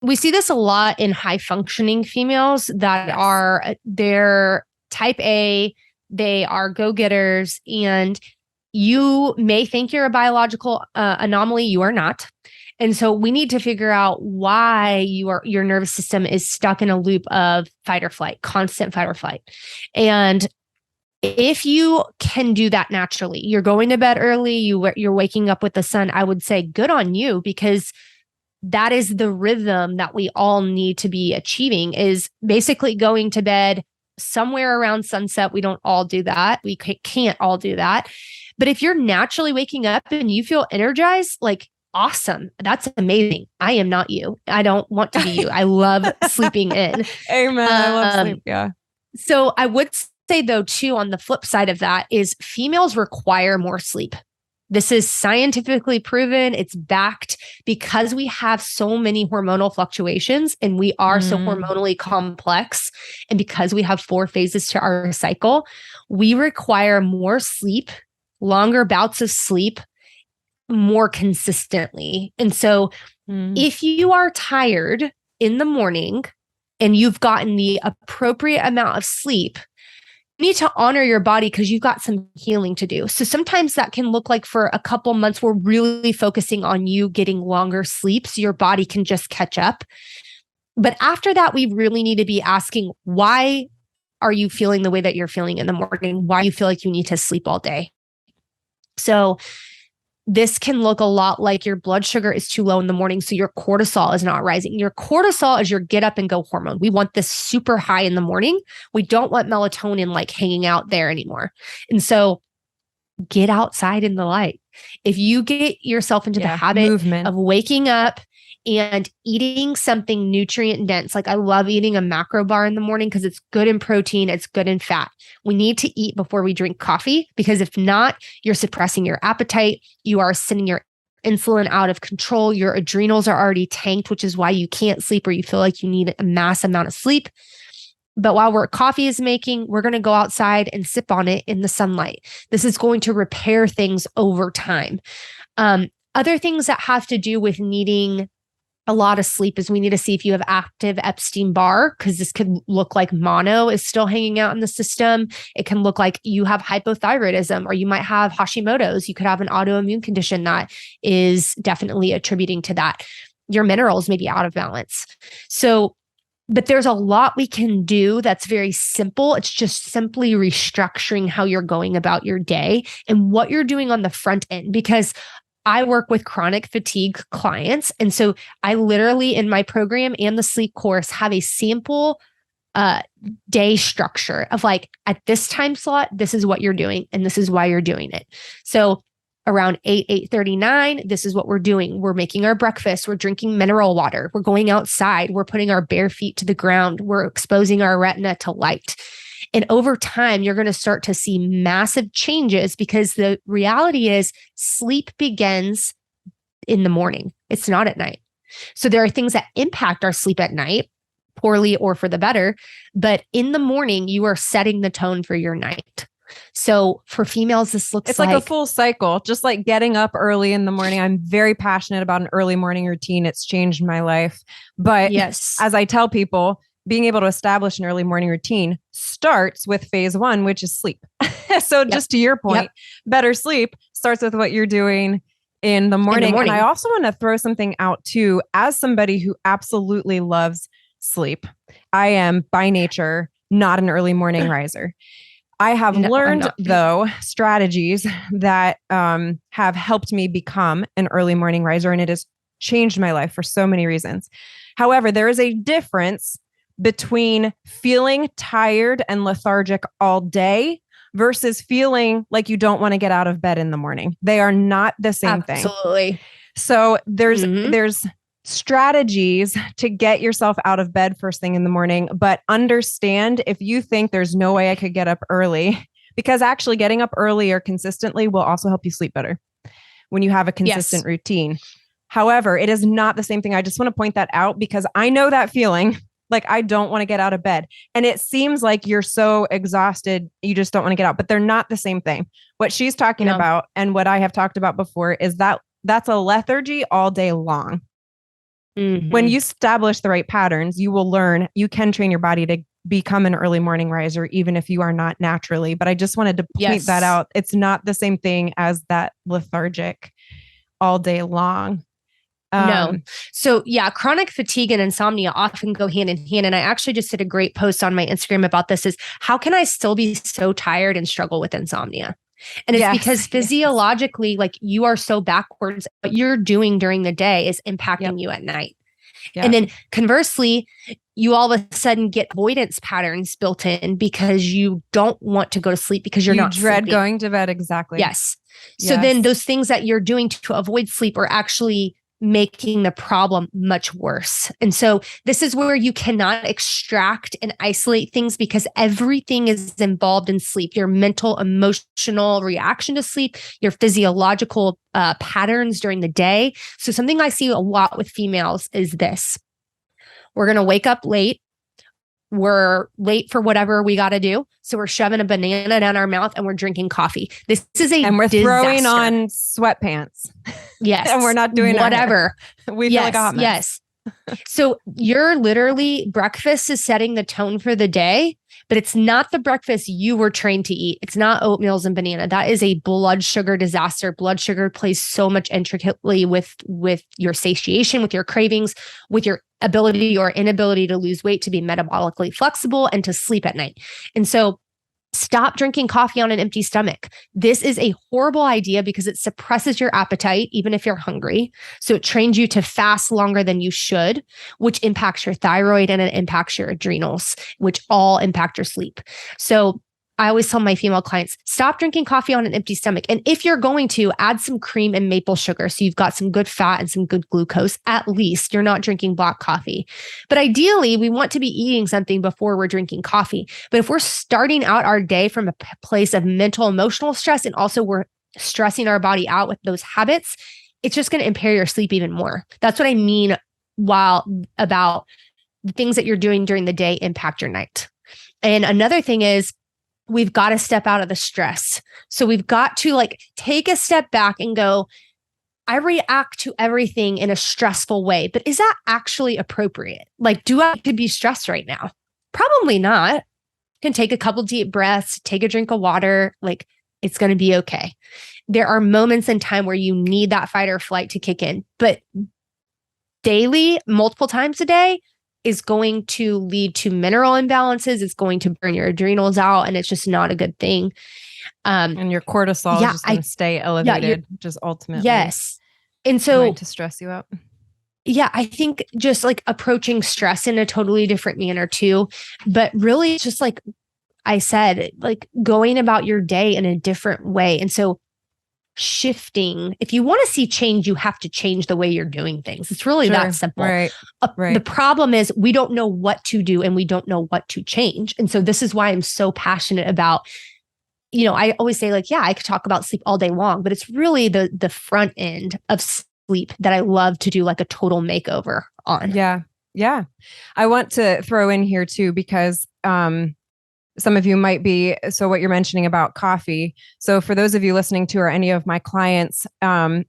we see this a lot in high functioning females that they're type A, they are go-getters, and you may think you're a biological anomaly. You are not. And so we need to figure out why your nervous system is stuck in a loop of fight or flight, constant fight or flight. And if you can do that naturally, you're going to bed early, you're waking up with the sun, I would say good on you, because that is the rhythm that we all need to be achieving, is basically going to bed somewhere around sunset. We don't all do that. We can't all do that. But if you're naturally waking up and you feel energized, like, awesome. That's amazing. I am not you. I don't want to be you. I love sleeping in. Amen. I love sleep. Yeah. So I would say, though, too, on the flip side of that is females require more sleep. This is scientifically proven. It's backed, because we have so many hormonal fluctuations and we are so hormonally complex. And because we have 4 phases to our cycle, we require more sleep, longer bouts of sleep, more consistently. And so if you are tired in the morning and you've gotten the appropriate amount of sleep, need to honor your body because you've got some healing to do. So sometimes that can look like for a couple months, we're really focusing on you getting longer sleep so your body can just catch up. But after that, we really need to be asking, why are you feeling the way that you're feeling in the morning? Why do you feel like you need to sleep all day? So this can look a lot like your blood sugar is too low in the morning, so your cortisol is not rising. Your cortisol is your get up and go hormone. We want this super high in the morning. We don't want melatonin like hanging out there anymore. And so get outside in the light. If you get yourself into the habit of waking up and eating something nutrient dense, like I love eating a macro bar in the morning because it's good in protein, it's good in fat. We need to eat before we drink coffee, because if not, you're suppressing your appetite. You are sending your insulin out of control. Your adrenals are already tanked, which is why you can't sleep or you feel like you need a mass amount of sleep. But while coffee is making, we're going to go outside and sip on it in the sunlight. This is going to repair things over time. Other things that have to do with needing a lot of sleep is we need to see if you have active Epstein-Barr, because this could look like mono is still hanging out in the system. It can look like you have hypothyroidism, or you might have Hashimoto's. You could have an autoimmune condition that is definitely attributing to that. Your minerals may be out of balance. So, but there's a lot we can do that's very simple. It's just simply restructuring how you're going about your day and what you're doing on the front end, because I work with chronic fatigue clients. And so I literally in my program and the sleep course have a sample day structure of like, at this time slot, this is what you're doing and this is why you're doing it. So around 8:39, this is what we're doing. We're making our breakfast. We're drinking mineral water. We're going outside. We're putting our bare feet to the ground. We're exposing our retina to light. And over time, you're going to start to see massive changes, because the reality is sleep begins in the morning. It's not at night. So there are things that impact our sleep at night, poorly or for the better. But in the morning, you are setting the tone for your night. So for females, this looks like a full cycle, just like getting up early in the morning. I'm very passionate about an early morning routine. It's changed my life. But yes, as I tell people, being able to establish an early morning routine starts with phase one, which is sleep. So just to your point, better sleep starts with what you're doing in the morning. And I also want to throw something out too, as somebody who absolutely loves sleep. I am by nature not an early morning riser. I have learned, though, strategies that have helped me become an early morning riser, and it has changed my life for so many reasons. However, there is a difference between feeling tired and lethargic all day versus feeling like you don't want to get out of bed in the morning. They are not the same thing. Absolutely. So there's strategies to get yourself out of bed first thing in the morning, but understand if you think there's no way I could get up early, because actually getting up earlier consistently will also help you sleep better when you have a consistent routine. However, it is not the same thing. I just want to point that out because I know that feeling. Like, I don't want to get out of bed. And it seems like you're so exhausted, you just don't want to get out, but they're not the same thing. What she's talking about and what I have talked about before is that that's a lethargy all day long. Mm-hmm. When you establish the right patterns, you will learn, you can train your body to become an early morning riser, even if you are not naturally. But I just wanted to point that out. It's not the same thing as that lethargic all day long. No. So chronic fatigue and insomnia often go hand in hand. And I actually just did a great post on my Instagram about this, is how can I still be so tired and struggle with insomnia? And it's because physiologically, like, you are so backwards. What you're doing during the day is impacting you at night. Yep. And then conversely, you all of a sudden get avoidance patterns built in because you don't want to go to sleep because you not dread sleeping. Going to bed. Exactly. Yes. So then those things that you're doing to avoid sleep are actually making the problem much worse. And so this is where you cannot extract and isolate things, because everything is involved in sleep. Your mental, emotional reaction to sleep, your physiological patterns during the day. So something I see a lot with females is this. We're going to wake up late. We're late for whatever we got to do. So we're shoving a banana down our mouth and we're drinking coffee. This is and we're throwing on sweatpants. Yes. And we're not doing whatever. We feel like a hot mess. Yes. So you're literally, breakfast is setting the tone for the day, but it's not the breakfast you were trained to eat. It's not oatmeals and banana. That is a blood sugar disaster. Blood sugar plays so much intricately with your satiation, with your cravings, with your ability or inability to lose weight, to be metabolically flexible, and to sleep at night. And so stop drinking coffee on an empty stomach. This is a horrible idea because it suppresses your appetite, even if you're hungry. So it trains you to fast longer than you should, which impacts your thyroid and it impacts your adrenals, which all impact your sleep. So I always tell my female clients, stop drinking coffee on an empty stomach. And if you're going to, add some cream and maple sugar, so you've got some good fat and some good glucose, at least you're not drinking black coffee. But ideally, we want to be eating something before we're drinking coffee. But if we're starting out our day from a place of mental, emotional stress, and also we're stressing our body out with those habits, it's just going to impair your sleep even more. That's what I mean about the things that you're doing during the day impact your night. And another thing is, we've got to step out of the stress. So we've got to take a step back and go, I react to everything in a stressful way, but is that actually appropriate? Do I have to be stressed right now? Probably not. You can take a couple deep breaths, take a drink of water. It's going to be okay. There are moments in time where you need that fight or flight to kick in, but daily, multiple times a day, is going to lead to mineral imbalances. It's going to burn your adrenals out, and it's just not a good thing. And your cortisol is just going to stay elevated, just ultimately. Yes. And so going to stress you out. Yeah, I think just approaching stress in a totally different manner too. But really, it's just like I said, going about your day in a different way. And so shifting, if you want to see change, you have to change the way you're doing things. It's really that simple. Right. The problem is we don't know what to do and we don't know what to change. And so this is why I'm so passionate about, I always say I could talk about sleep all day long, but it's really the front end of sleep that I love to do a total makeover on. Yeah. Yeah. I want to throw in here too, because, some of you might be, so what you're mentioning about coffee. So for those of you listening to, or any of my clients,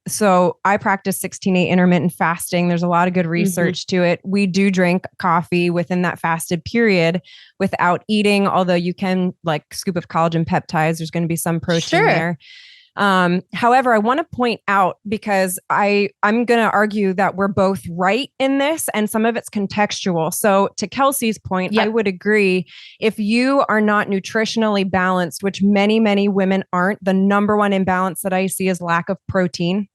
so I practice 16/8 intermittent fasting. There's a lot of good research to it. We do drink coffee within that fasted period without eating, although you can scoop of collagen peptides. There's going to be some protein there. However, I want to point out, because I'm going to argue that we're both right in this, and some of it's contextual. So to Kelsey's point, I would agree, if you are not nutritionally balanced, which many, many women aren't, the number one imbalance that I see is lack of protein.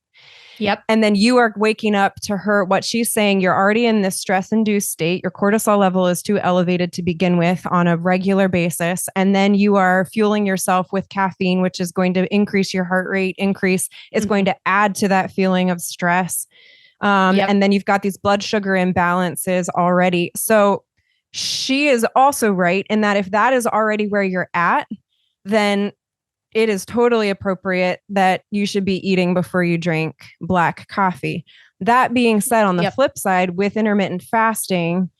Yep. And then you are waking up to what she's saying, you're already in this stress-induced state. Your cortisol level is too elevated to begin with on a regular basis. And then you are fueling yourself with caffeine, which is going to increase your heart rate, is going to add to that feeling of stress. And then you've got these blood sugar imbalances already. So she is also right in that if that is already where you're at, then it is totally appropriate that you should be eating before you drink black coffee. That being said, on the flip side, with intermittent fasting,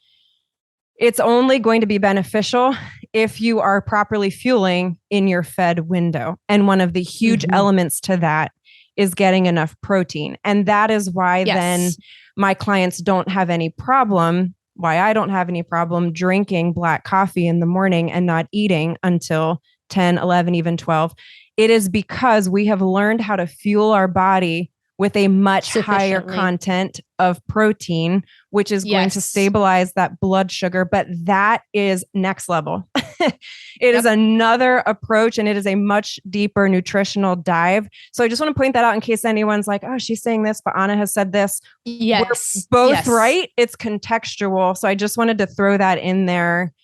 it's only going to be beneficial if you are properly fueling in your fed window. And one of the huge elements to that is getting enough protein. And that is why then my clients don't have any problem, why I don't have any problem drinking black coffee in the morning and not eating until 10, 11, even 12. It is because we have learned how to fuel our body with a much higher content of protein, which is going to stabilize that blood sugar. But that is next level. It is another approach, and it is a much deeper nutritional dive. So I just want to point that out in case anyone's like, oh, she's saying this, but Ahna has said this. Yes. We're both right. It's contextual. So I just wanted to throw that in there.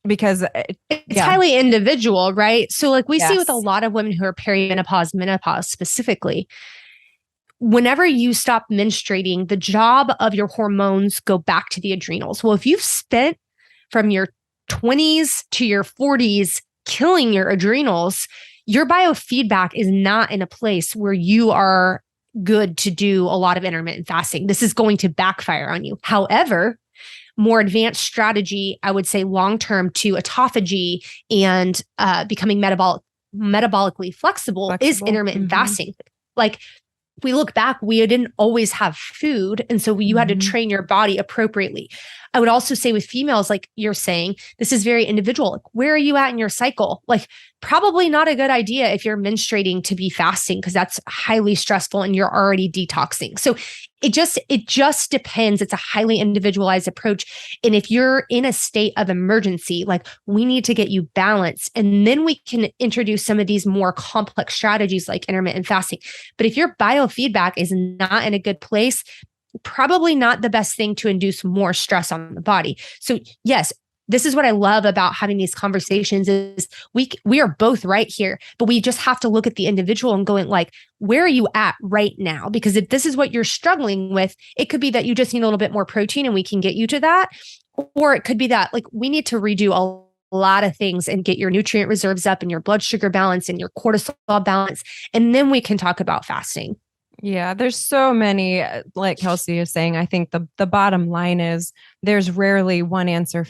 Because it's highly individual, right? So we see with a lot of women who are perimenopause, menopause specifically, whenever you stop menstruating, the job of your hormones go back to the adrenals. Well, if you've spent from your 20s to your 40s killing your adrenals, your biofeedback is not in a place where you are good to do a lot of intermittent fasting. This is going to backfire on you. However, more advanced strategy, I would say long-term to autophagy and becoming metabolically flexible is intermittent fasting. we look back, we didn't always have food. And so you had to train your body appropriately. I would also say with females, like you're saying, this is very individual. Like, where are you at in your cycle? Like, probably not a good idea if you're menstruating to be fasting, because that's highly stressful and you're already detoxing. So it just depends. It's a highly individualized approach. And if you're in a state of emergency, like, we need to get you balanced, and then we can introduce some of these more complex strategies like intermittent fasting. But if your biofeedback is not in a good place, probably not the best thing to induce more stress on the body. So yes, this is what I love about having these conversations is we are both right here, but we just have to look at the individual and going like, where are you at right now? Because if this is what you're struggling with, it could be that you just need a little bit more protein and we can get you to that. Or it could be that like we need to redo a lot of things and get your nutrient reserves up and your blood sugar balance and your cortisol balance. And then we can talk about fasting. Yeah, there's so many, like Kelsey is saying. I think the bottom line is there's rarely one answer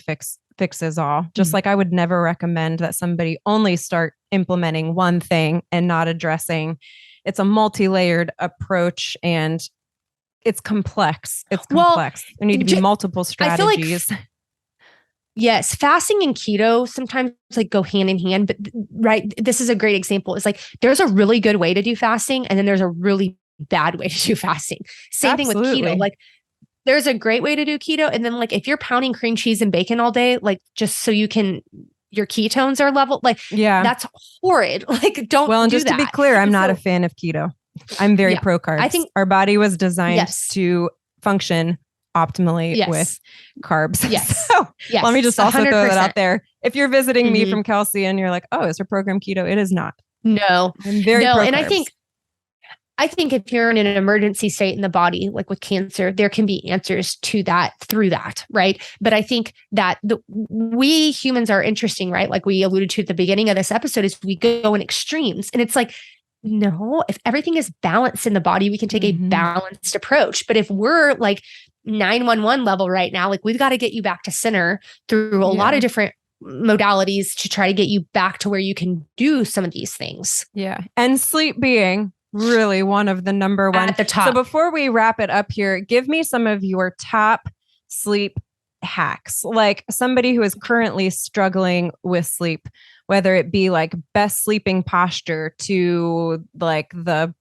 fixes all. Just like I would never recommend that somebody only start implementing one thing and not addressing. It's a multi-layered approach and it's complex. It's complex. There need to be multiple strategies. Yes, fasting and keto sometimes like go hand in hand, but right, this is a great example. It's like there's a really good way to do fasting and then there's a really bad way to do fasting. Same thing with keto. Like there's a great way to do keto. And then like, if you're pounding cream cheese and bacon all day, like just so your ketones are level, like that's horrid. Like don't and do just that. To be clear, I'm not a fan of keto. I'm very pro carbs. I think our body was designed to function optimally with carbs. Yes. So let me just also 100%. throw that out there. If you're visiting me from Kelsey and you're like, oh, is her program keto? It is not. No, I'm very pro and carbs. I think if you're in an emergency state in the body, like with cancer, there can be answers to that through that, right? But I think that we humans are interesting, right? Like we alluded to at the beginning of this episode, is we go in extremes. And it's like, no, if everything is balanced in the body, we can take a balanced approach. But if we're like 911 level right now, like we've got to get you back to center through a lot of different modalities to try to get you back to where you can do some of these things. Yeah. And sleep being really one of the number one at the top. So before we wrap it up here, give me some of your top sleep hacks, like somebody who is currently struggling with sleep, whether it be like best sleeping posture to like the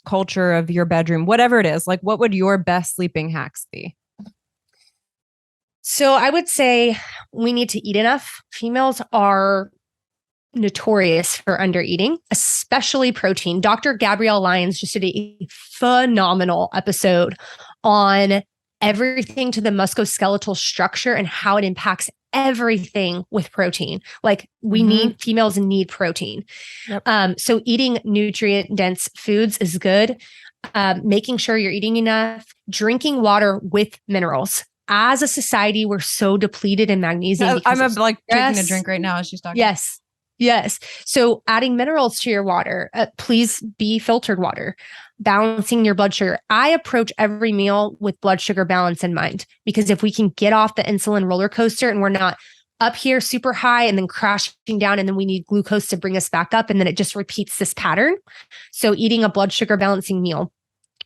culture of your bedroom, whatever it is, like what would your best sleeping hacks be? So I would say we need to eat enough. Females are notorious for undereating, especially protein. Dr. Gabrielle Lyons just did a phenomenal episode on everything to the musculoskeletal structure and how it impacts everything with protein. Like females need protein. Yep. So eating nutrient dense foods is good. Making sure you're eating enough, drinking water with minerals. As a society, we're so depleted in magnesium. I'm like taking a drink right now as she's talking. Yes. So adding minerals to your water, please be filtered water, balancing your blood sugar. I approach every meal with blood sugar balance in mind, because if we can get off the insulin roller coaster and we're not up here super high and then crashing down, and then we need glucose to bring us back up, and then it just repeats this pattern. So eating a blood sugar balancing meal,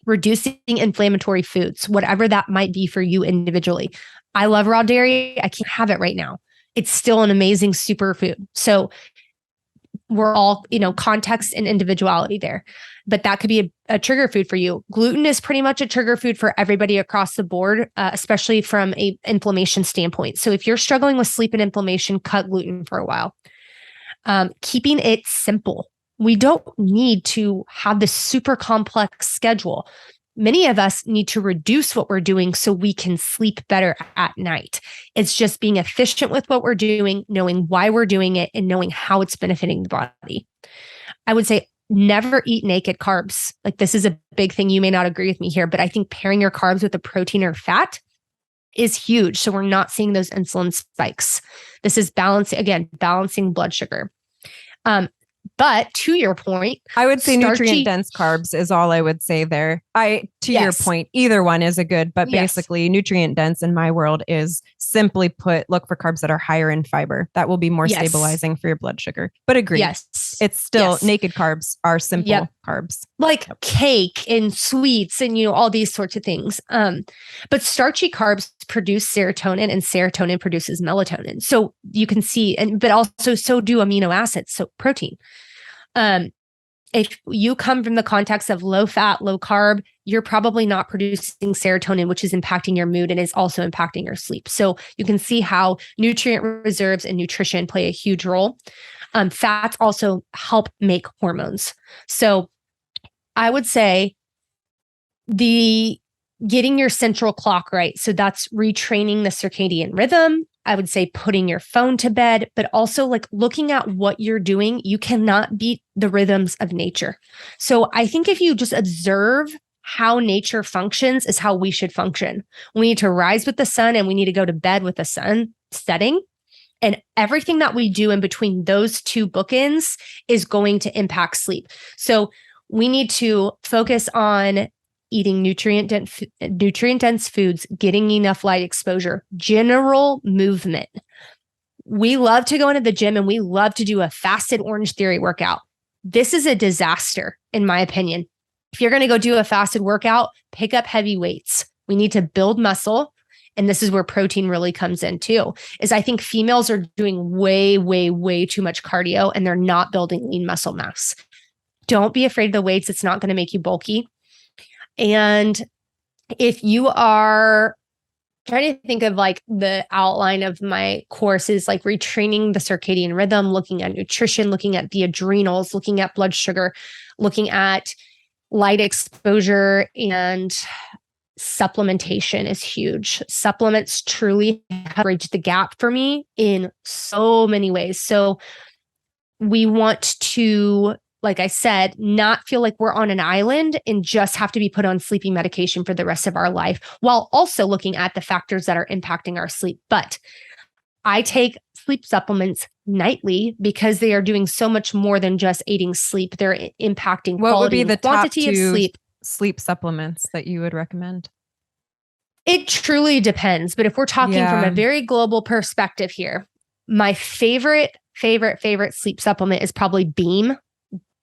reducing inflammatory foods, whatever that might be for you individually. I love raw dairy. I can't have it right now. It's still an amazing superfood. So we're all, context and individuality there, but that could be a trigger food for you. Gluten is pretty much a trigger food for everybody across the board, especially from a inflammation standpoint. So if you're struggling with sleep and inflammation, cut gluten for a while. Keeping it simple. We don't need to have this super complex schedule. Many of us need to reduce what we're doing so we can sleep better at night. It's just being efficient with what we're doing, knowing why we're doing it, and knowing how it's benefiting the body. I would say never eat naked carbs. Like this is a big thing. You may not agree with me here, but I think pairing your carbs with a protein or fat is huge. So we're not seeing those insulin spikes. This is balancing blood sugar. But to your point, I would say nutrient dense carbs is all I would say there. Your point, either one is a good, but basically nutrient dense in my world is simply put, look for carbs that are higher in fiber. That will be more stabilizing for your blood sugar. But agree. Yes. It's still naked carbs are simple carbs. Like cake and sweets and, all these sorts of things. But starchy carbs produce serotonin and serotonin produces melatonin. So you can see, but also so do amino acids, so protein. If you come from the context of low fat, low carb, you're probably not producing serotonin, which is impacting your mood and is also impacting your sleep. So you can see how nutrient reserves and nutrition play a huge role. Fats also help make hormones. So I would say getting your central clock right. So that's retraining the circadian rhythm. I would say putting your phone to bed, but also like looking at what you're doing. You cannot beat the rhythms of nature. So I think if you just observe how nature functions is how we should function. We need to rise with the sun and we need to go to bed with the sun setting. And everything that we do in between those two bookends is going to impact sleep. So we need to focus on eating nutrient-dense foods, getting enough light exposure, general movement. We love to go into the gym and we love to do a fasted Orange Theory workout. This is a disaster, in my opinion. If you're going to go do a fasted workout, pick up heavy weights. We need to build muscle. And this is where protein really comes in too, is I think females are doing way, way, way too much cardio and they're not building lean muscle mass. Don't be afraid of the weights. It's not going to make you bulky. And if you are trying to think of like the outline of my courses, like retraining the circadian rhythm, looking at nutrition, looking at the adrenals, looking at blood sugar, looking at light exposure, and supplementation is huge. Supplements truly have bridged the gap for me in so many ways. So we want to, like I said, not feel like we're on an island and just have to be put on sleeping medication for the rest of our life, while also looking at the factors that are impacting our sleep. But I take sleep supplements nightly because they are doing so much more than just aiding sleep. They're impacting what would be the quantity top of sleep supplements that you would recommend? It truly depends. But if we're talking from a very global perspective here, my favorite sleep supplement is probably Beam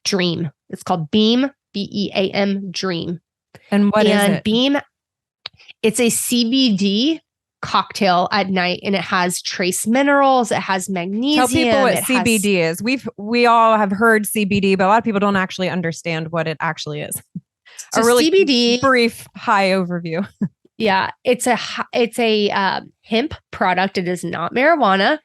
Dream. It's called Beam, BEAM Dream. And what is it? Beam, it's a CBD cocktail at night, and it has trace minerals. It has magnesium. Tell people what CBD is. We all have heard CBD, but a lot of people don't actually understand what it actually is. So a really CBD, brief high overview. Yeah, it's a hemp product. It is not marijuana.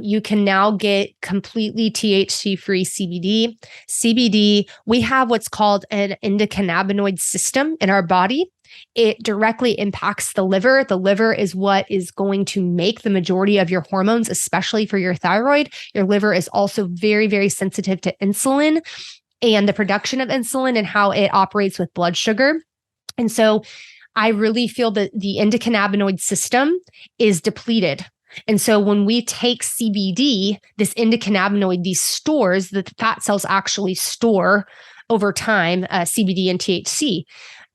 You can now get completely THC-free CBD. CBD, we have what's called an endocannabinoid system in our body. It directly impacts the liver. The liver is what is going to make the majority of your hormones, especially for your thyroid. Your liver is also very, very sensitive to insulin and the production of insulin and how it operates with blood sugar. And so I really feel that the endocannabinoid system is depleted. And so when we take CBD, this endocannabinoid, these stores that the fat cells actually store over time, CBD and THC,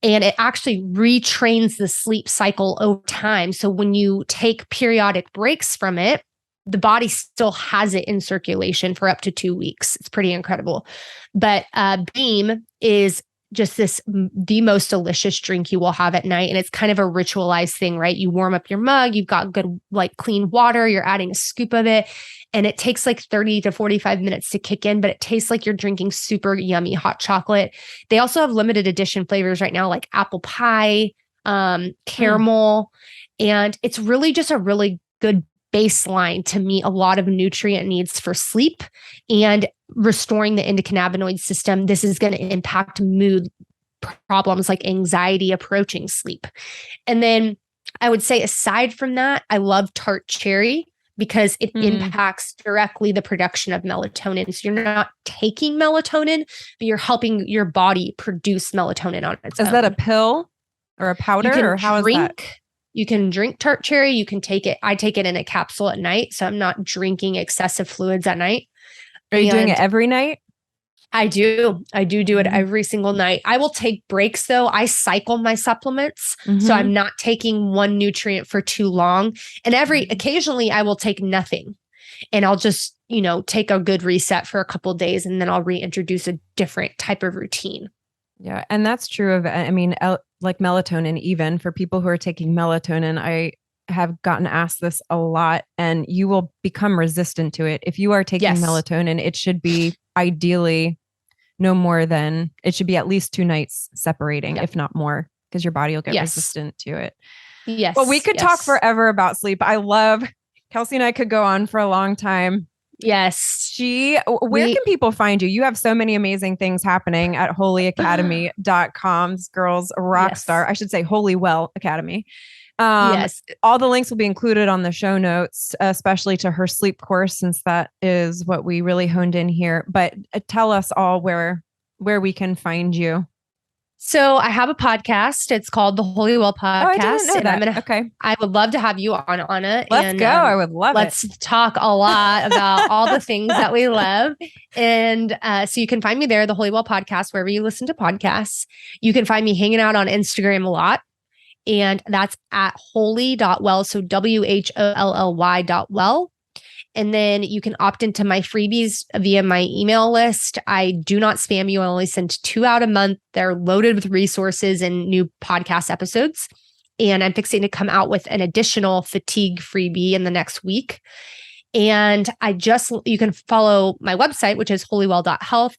and it actually retrains the sleep cycle over time. So when you take periodic breaks from it, the body still has it in circulation for up to 2 weeks. It's pretty incredible. But Beam is just the most delicious drink you will have at night. And it's kind of a ritualized thing, right? You warm up your mug, you've got good, like clean water, you're adding a scoop of it. And it takes like 30 to 45 minutes to kick in, but it tastes like you're drinking super yummy hot chocolate. They also have limited edition flavors right now, like apple pie, caramel. And it's really just a really good baseline to meet a lot of nutrient needs for sleep and restoring the endocannabinoid system. This is going to impact mood problems like anxiety approaching sleep. And then I would say, aside from that, I love tart cherry because it impacts directly the production of melatonin. So you're not taking melatonin, but you're helping your body produce melatonin on its own. Is that a pill or a powder, or how is that? You can drink tart cherry. You can take it. I take it in a capsule at night. So I'm not drinking excessive fluids at night. Are you doing it every night? I do. I do it every single night. I will take breaks though. I cycle my supplements. So I'm not taking one nutrient for too long. And occasionally I will take nothing and I'll just take a good reset for a couple of days, and then I'll reintroduce a different type of routine. Yeah. And that's true of, like melatonin, even for people who are taking melatonin, I have gotten asked this a lot, and you will become resistant to it. If you are taking melatonin, it should be ideally no more than, it should be at least 2 nights separating, if not more, because your body will get resistant to it. Yes. Well, we could talk forever about sleep. Kelsey and I could go on for a long time. Yes. Where can people find you? You have so many amazing things happening at holyacademy.com. This girl's a rock star. I should say Holywell Academy. Yes. All the links will be included on the show notes, especially to her sleep course, since that is what we really honed in here. But tell us all where we can find you. So I have a podcast. It's called the Holywell Podcast. Oh, I didn't know that. I would love to have you on Ahna. Let's go. I would love let's talk a lot about all the things that we love. And so you can find me there, the Holywell Podcast, wherever you listen to podcasts. You can find me hanging out on Instagram a lot. And that's at holy.well. So WHOLLY.well. And then you can opt into my freebies via my email list. I do not spam you. I only send 2 out a month. They're loaded with resources and new podcast episodes. And I'm fixing to come out with an additional fatigue freebie in the next week. And you can follow my website, which is holywell.health.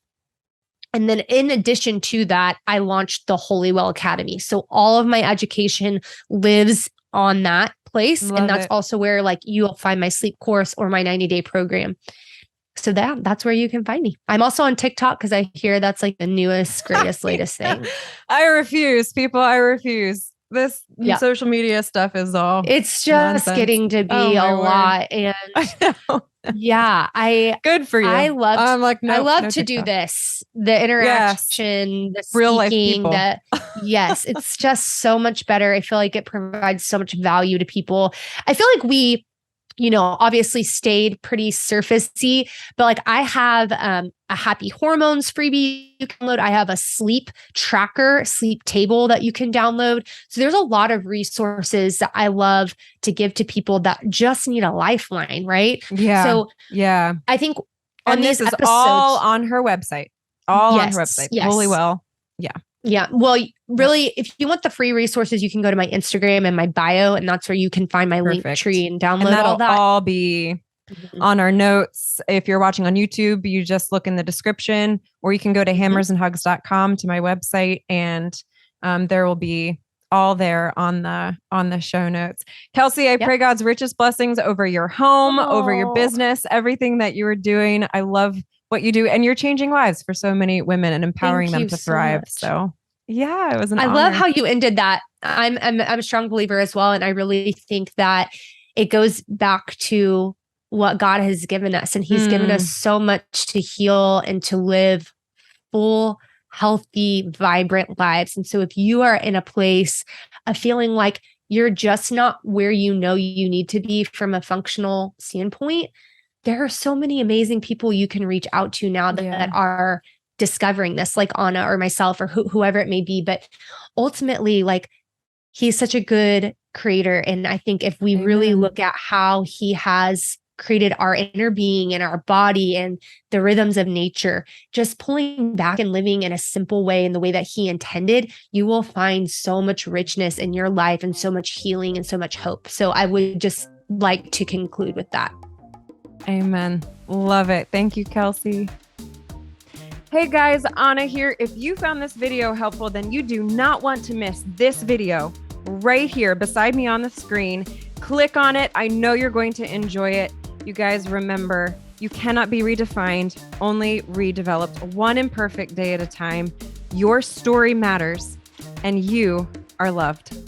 And then in addition to that, I launched the Holywell Academy. So all of my education lives on that place. And that's also where you'll find my sleep course or my 90-day program. So that's where you can find me. I'm also on TikTok because I hear that's the newest, greatest, latest thing. I refuse, people. I refuse. This social media stuff is all. It's just nonsense. Getting to be a lot. And I know. Good for you. I love to do TikTok. this, the interaction, the real life speaking, people. It's just so much better. I feel like it provides so much value to people. I feel like we, obviously stayed pretty surfacey, but I have a happy hormones freebie you can download. I have a sleep tracker, sleep table that you can download. So there's a lot of resources that I love to give to people that just need a lifeline, right? Yeah. So I think on these episodes, all on her website. On her website. Yes. Holywell. Yeah. Yeah. Well, really, if you want the free resources, you can go to my Instagram and my bio, and that's where you can find my link tree and download all that. That'll all be on our notes. If you're watching on YouTube, you just look in the description, or you can go to hammersandhugs.com to my website, and there will be all there on the show notes. Kelsey, I pray God's richest blessings over your home, over your business, everything that you are doing. I love what you do, and you're changing lives for so many women and empowering them to thrive. So it was an honor. Love how you ended that. I'm a strong believer as well. And I really think that it goes back to what God has given us. And he's given us so much to heal and to live full, healthy, vibrant lives. And so if you are in a place of feeling like you're just not where you need to be from a functional standpoint, there are so many amazing people you can reach out to now that are discovering this, like Ahna or myself or whoever it may be. But ultimately, he's such a good creator. And I think if we really look at how he has created our inner being and our body and the rhythms of nature, just pulling back and living in a simple way, in the way that he intended, you will find so much richness in your life and so much healing and so much hope. So I would just like to conclude with that. Amen. Love it. Thank you, Kelsey. Hey guys, Ahna here. If you found this video helpful, then you do not want to miss this video right here beside me on the screen. Click on it. I know you're going to enjoy it. You guys, remember, you cannot be redefined, only redeveloped, one imperfect day at a time. Your story matters, and you are loved.